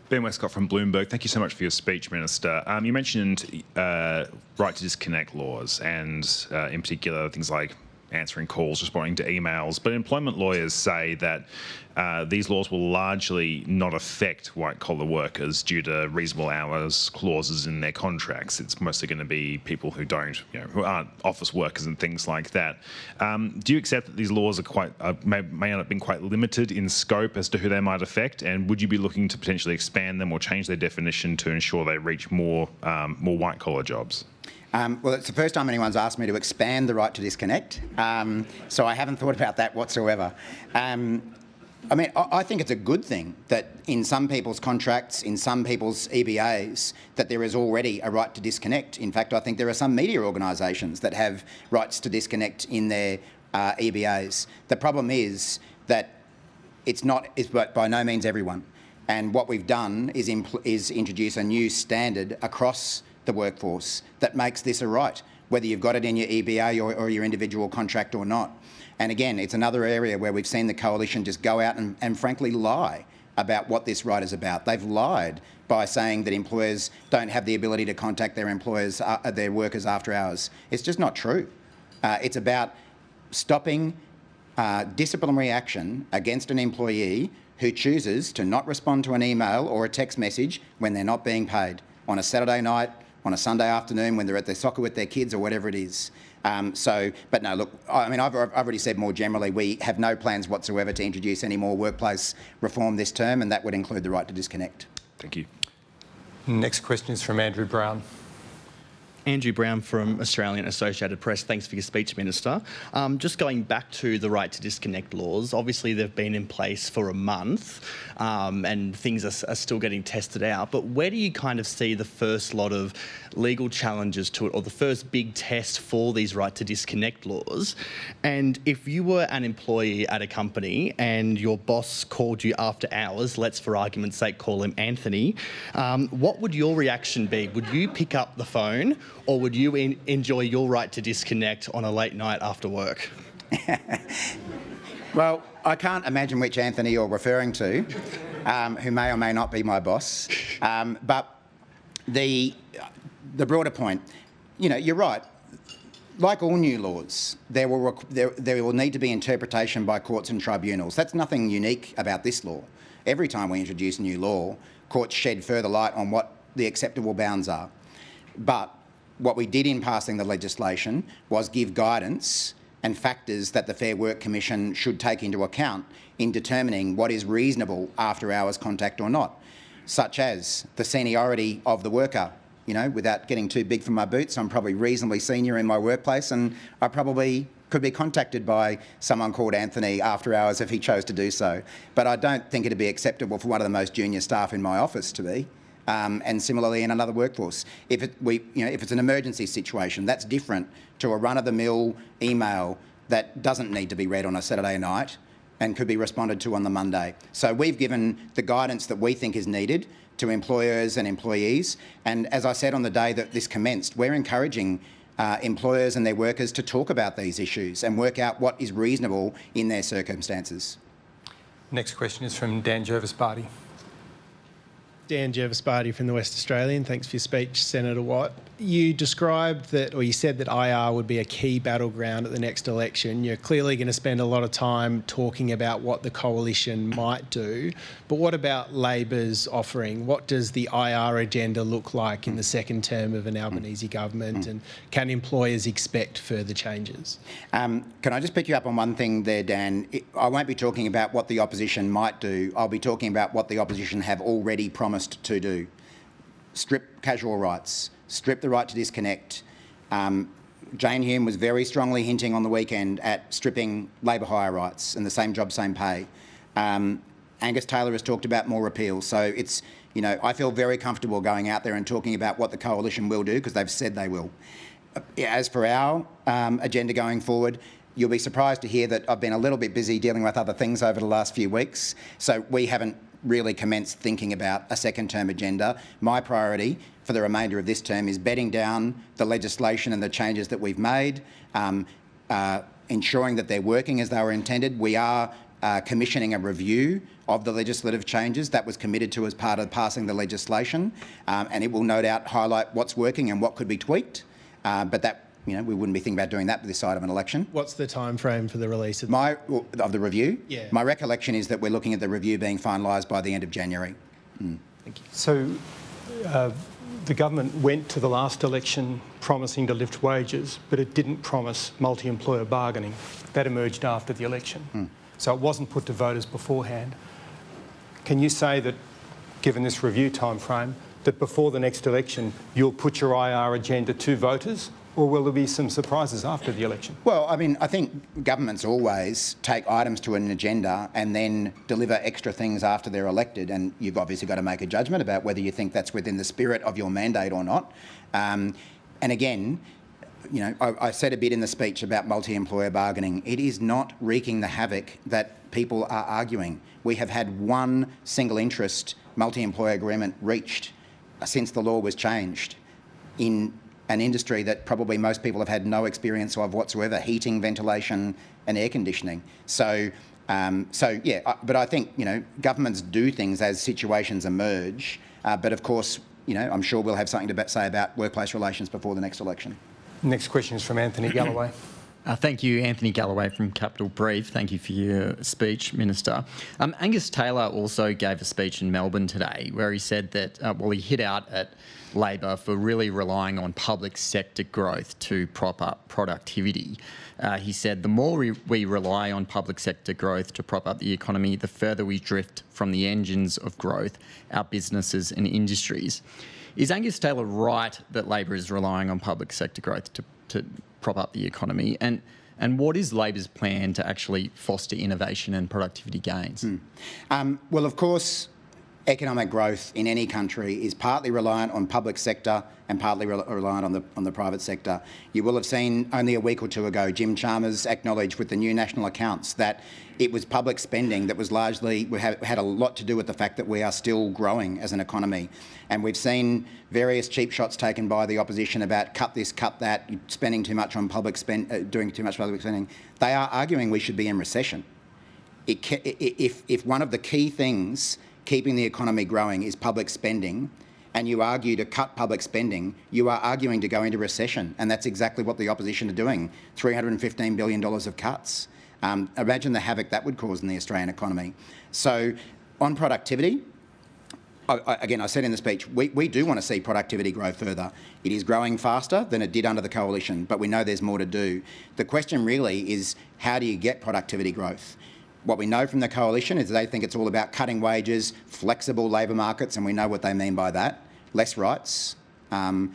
Ben Westcott from Bloomberg. Thank you so much for your speech, Minister. You mentioned right to disconnect laws and in particular things like answering calls, responding to emails, but employment lawyers say that these laws will largely not affect white-collar workers due to reasonable hours clauses in their contracts. It's mostly going to be people who who aren't office workers and things like that. Do you accept that these laws are may end up being quite limited in scope as to who they might affect, and would you be looking to potentially expand them or change their definition to ensure they reach more white-collar jobs? Well, it's the first time anyone's asked me to expand the right to disconnect, so I haven't thought about that whatsoever. I mean, I think it's a good thing that in some people's contracts, in some people's EBAs, that there is already a right to disconnect. In fact, I think there are some media organisations that have rights to disconnect in their EBAs. The problem is that it's by no means everyone. And what we've done is introduce a new standard across the workforce that makes this a right, whether you've got it in your EBA or your individual contract or not. And again, it's another area where we've seen the coalition just go out and frankly lie about what this right is about. They've lied by saying that employers don't have the ability to contact their workers after hours. It's just not true. It's about stopping disciplinary action against an employee who chooses to not respond to an email or a text message when they're not being paid on a Saturday night, on a Sunday afternoon, when they're at their soccer with their kids or whatever it is. But no, look, I mean, I've already said more generally, we have no plans whatsoever to introduce any more workplace reform this term, and that would include the right to disconnect. Thank you. Next question is from Andrew Brown. Andrew Brown from Australian Associated Press. Thanks for your speech, Minister. Just going back to the right to disconnect laws, obviously they've been in place for a month and things are still getting tested out, but where do you kind of see the first lot of legal challenges to it, or the first big test for these right to disconnect laws? And if you were an employee at a company and your boss called you after hours, let's for argument's sake call him Anthony, what would your reaction be? Would you pick up the phone, or would you enjoy your right to disconnect on a late night after work? Well, I can't imagine which Anthony you're referring to, who may or may not be my boss. But the broader point, you're right. Like all new laws, there will need to be interpretation by courts and tribunals. That's nothing unique about this law. Every time we introduce a new law, courts shed further light on what the acceptable bounds are. But what we did in passing the legislation was give guidance and factors that the Fair Work Commission should take into account in determining what is reasonable after-hours contact or not, such as the seniority of the worker. Without getting too big for my boots, I'm probably reasonably senior in my workplace, and I probably could be contacted by someone called Anthony after hours if he chose to do so. But I don't think it'd be acceptable for one of the most junior staff in my office to be. And similarly in another workforce. If it's an emergency situation, that's different to a run-of-the-mill email that doesn't need to be read on a Saturday night and could be responded to on the Monday. So we've given the guidance that we think is needed to employers and employees. And as I said on the day that this commenced, we're encouraging employers and their workers to talk about these issues and work out what is reasonable in their circumstances. Next question is from Dan Jervis-Barty. Dan Jervis-Barty from the West Australian. Thanks for your speech, Senator Watt. you described that, or you said that IR would be a key battleground at the next election. You're clearly going to spend a lot of time talking about what the coalition might do, but what about Labor's offering? What does the IR agenda look like in the second term of an Albanese government, and can employers expect further changes? Can I just pick you up on one thing there, Dan? I won't be talking about what the opposition might do. I'll be talking about what the opposition have already promised to do. Strip casual rights, strip the right to disconnect. Jane Hume was very strongly hinting on the weekend at stripping labour hire rights and the same job, same pay. Angus Taylor has talked about more repeal. So it's, you know, I feel very comfortable going out there and talking about what the coalition will do, because they've said they will. As for our agenda going forward, you'll be surprised to hear that I've been a little bit busy dealing with other things over the last few weeks. So we haven't really commenced thinking about a second term agenda. My priority for the remainder of this term is bedding down the legislation and the changes that we've made, ensuring that they're working as they were intended. We are commissioning a review of the legislative changes that was committed to as part of passing the legislation, and it will no doubt highlight what's working and what could be tweaked, but that, you know, we wouldn't be thinking about doing that this side of an election. What's the time frame for the release of the review? Yeah. My recollection is that we're looking at the review being finalised by the end of January. Thank you. So the government went to the last election promising to lift wages, but it didn't promise multi-employer bargaining. That emerged after the election. So it wasn't put to voters beforehand. Can you say that, given this review time frame, that before the next election you'll put your IR agenda to voters, or will there be some surprises after the election? Well, I mean, I think governments always take items to an agenda and then deliver extra things after they're elected, and you've obviously got to make a judgment about whether you think that's within the spirit of your mandate or not. And again, you know, I said a bit in the speech about multi-employer bargaining. It is not wreaking the havoc that people are arguing. We have had one single interest multi-employer agreement reached since the law was changed in an industry that probably most people have had no experience of whatsoever: heating, ventilation and air conditioning. So yeah, but I think, you know, governments do things as situations emerge, but of course, you know, I'm sure we'll have something to say about workplace relations before the next election. Next question is from Anthony Galloway. Thank you, Anthony Galloway from Capital Brief. Thank you for your speech, Minister. Angus Taylor also gave a speech in Melbourne today where he said that, well, he hit out at Labor for really relying on public sector growth to prop up productivity. He said the more we rely on public sector growth to prop up the economy, the further we drift from the engines of growth, our businesses and industries. Is Angus Taylor right that Labor is relying on public sector growth to prop up the economy? And what is Labor's plan to actually foster innovation and productivity gains? Well, of course, economic growth in any country is partly reliant on public sector and partly reliant on the private sector. You will have seen only a week or two ago Jim Chalmers acknowledged with the new national accounts that it was public spending that was largely had a lot to do with the fact that we are still growing as an economy. And we've seen various cheap shots taken by the opposition about cut this, cut that, spending too much on doing too much public spending. They are arguing we should be in recession. If one of the key things keeping the economy growing is public spending, and you argue to cut public spending, you are arguing to go into recession, and that's exactly what the opposition are doing, $315 billion of cuts. Imagine the havoc that would cause in the Australian economy. So on productivity, again, I said in the speech, we do want to see productivity grow further. It is growing faster than it did under the coalition, but we know there's more to do. The question really is, how do you get productivity growth? What we know from the coalition is they think it's all about cutting wages, flexible labour markets, and we know what they mean by that, less rights. Our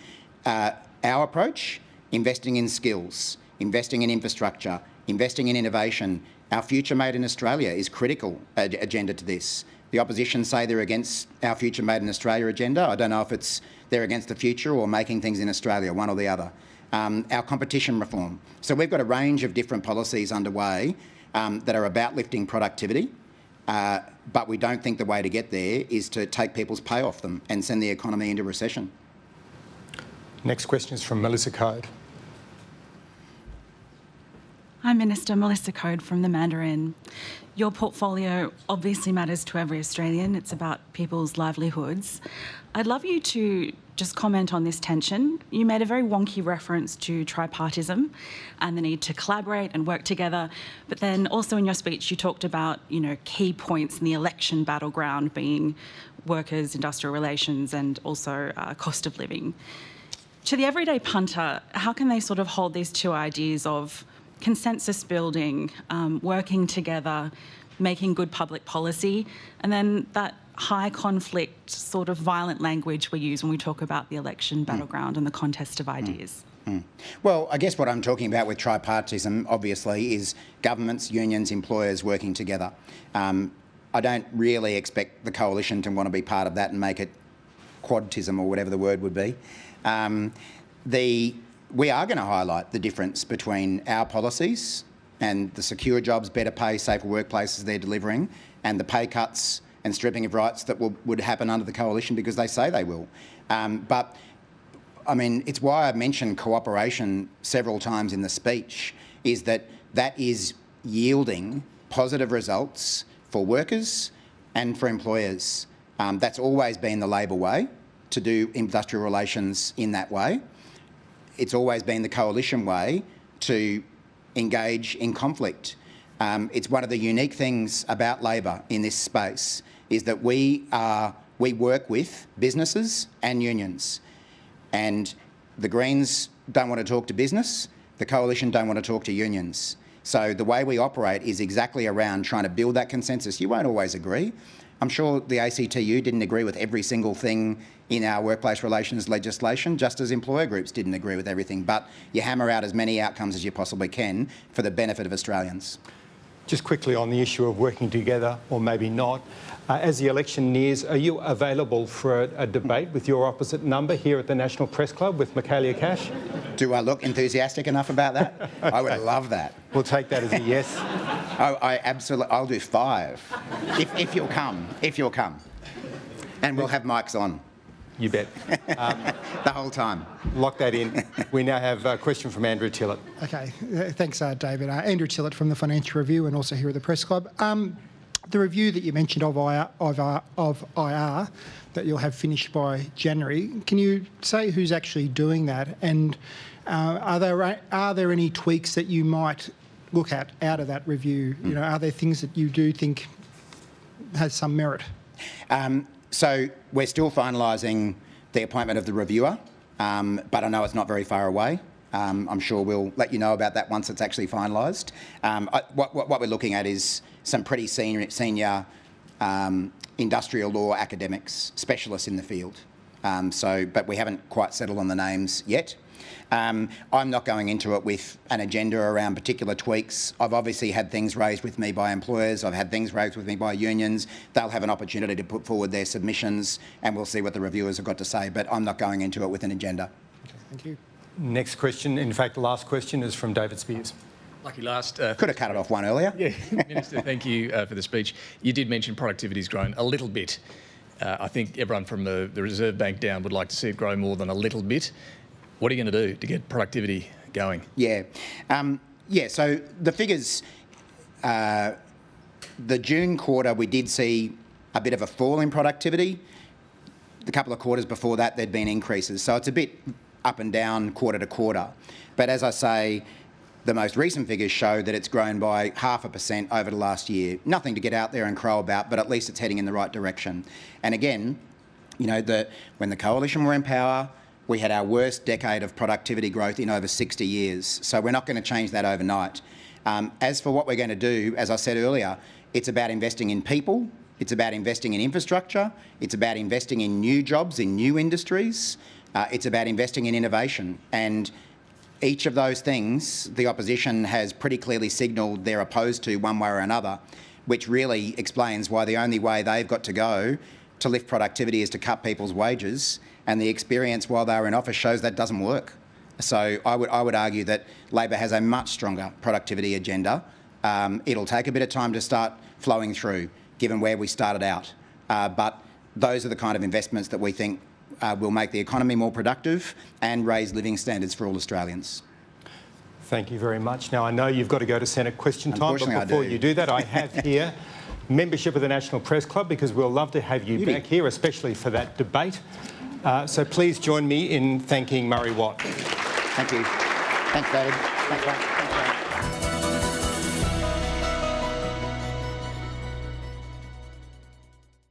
approach, investing in skills, investing in infrastructure, investing in innovation. Our Future Made in Australia is critical agenda to this. The opposition say they're against our Future Made in Australia agenda. I don't know if it's they're against the future or making things in Australia, one or the other. Our competition reform. So we've got a range of different policies underway that are about lifting productivity, but we don't think the way to get there is to take people's pay off them and send the economy into recession. Next question is from Melissa Code. Hi Minister, Melissa Code from the Mandarin. Your portfolio obviously matters to every Australian. It's about people's livelihoods. I'd love you to just comment on this tension. You made a very wonky reference to tripartism and the need to collaborate and work together, but then also in your speech you talked about, key points in the election battleground being workers, industrial relations, and also cost of living. To the everyday punter, how can they sort of hold these two ideas of consensus building, working together, making good public policy, and then that high conflict sort of violent language we use when we talk about the election battleground and the contest of ideas? Well, I guess what I'm talking about with tripartism, obviously, is governments, unions, employers working together. I don't really expect the coalition to want to be part of that and make it quadtism or whatever the word would be. We are going to highlight the difference between our policies and the secure jobs, better pay, safer workplaces they're delivering, and the pay cuts and stripping of rights that would happen under the coalition because they say they will. But, I mean, it's why I mentioned cooperation several times in the speech, is that is yielding positive results for workers and for employers. That's always been the Labor way, to do industrial relations in that way. It's always been the coalition way to engage in conflict. It's one of the unique things about Labor in this space is that we work with businesses and unions, and the Greens don't want to talk to business, the coalition don't want to talk to unions. So the way we operate is exactly around trying to build that consensus. You won't always agree. I'm sure the ACTU didn't agree with every single thing in our workplace relations legislation, just as employer groups didn't agree with everything, but you hammer out as many outcomes as you possibly can for the benefit of Australians. Just quickly on the issue of working together, or maybe not, as the election nears, are you available for a debate with your opposite number here at the National Press Club with Michaelia Cash? Do I look enthusiastic enough about that? I would love that. We'll take that as a yes. I'll do 5, if you'll come, And we'll have mics on. You bet. The whole time. Lock that in. We now have a question from Andrew Tillett. Okay, thanks, David. Andrew Tillett from the Financial Review and also here at the Press Club. The review that you mentioned of IR that you'll have finished by January, can you say who's actually doing that? And are there any tweaks that you might look at out of that review? Are there things that you do think has some merit? So we're still finalising the appointment of the reviewer, but I know it's not very far away. I'm sure we'll let you know about that once it's actually finalised. What we're looking at is some pretty senior industrial law academics, specialists in the field. But we haven't quite settled on the names yet. I'm not going into it with an agenda around particular tweaks. I've obviously had things raised with me by employers. I've had things raised with me by unions. They'll have an opportunity to put forward their submissions and we'll see what the reviewers have got to say. But I'm not going into it with an agenda. Okay, thank you. Next question, in fact, the last question is from David Spears. Lucky last. Could have cut it off one earlier. Yeah, Minister, thank you for the speech. You did mention productivity's grown a little bit. I think everyone from the Reserve Bank down would like to see it grow more than a little bit. What are you going to do to get productivity going? Yeah. So the figures, the June quarter, we did see a bit of a fall in productivity. The couple of quarters before that, there'd been increases. So it's a bit up and down quarter to quarter. But as I say, the most recent figures show that it's grown by 0.5% over the last year. Nothing to get out there and crow about, but at least it's heading in the right direction. And again, when the coalition were in power, we had our worst decade of productivity growth in over 60 years. So we're not going to change that overnight. As for what we're going to do, as I said earlier, it's about investing in people, it's about investing in infrastructure, it's about investing in new jobs, in new industries, it's about investing in innovation. And each of those things, the opposition has pretty clearly signalled they're opposed to one way or another, which really explains why the only way they've got to go to lift productivity is to cut people's wages, and the experience while they were in office shows that doesn't work. So I would argue that Labor has a much stronger productivity agenda. It'll take a bit of time to start flowing through, given where we started out. But those are the kind of investments that we think will make the economy more productive and raise living standards for all Australians. Thank you very much. Now, I know you've got to go to Senate question time, but before you do that, I have here membership of the National Press Club, because we'll love to have you back here, especially for that debate. So please join me in thanking Murray Watt. Thank you. Thanks, David. Thanks, Ray.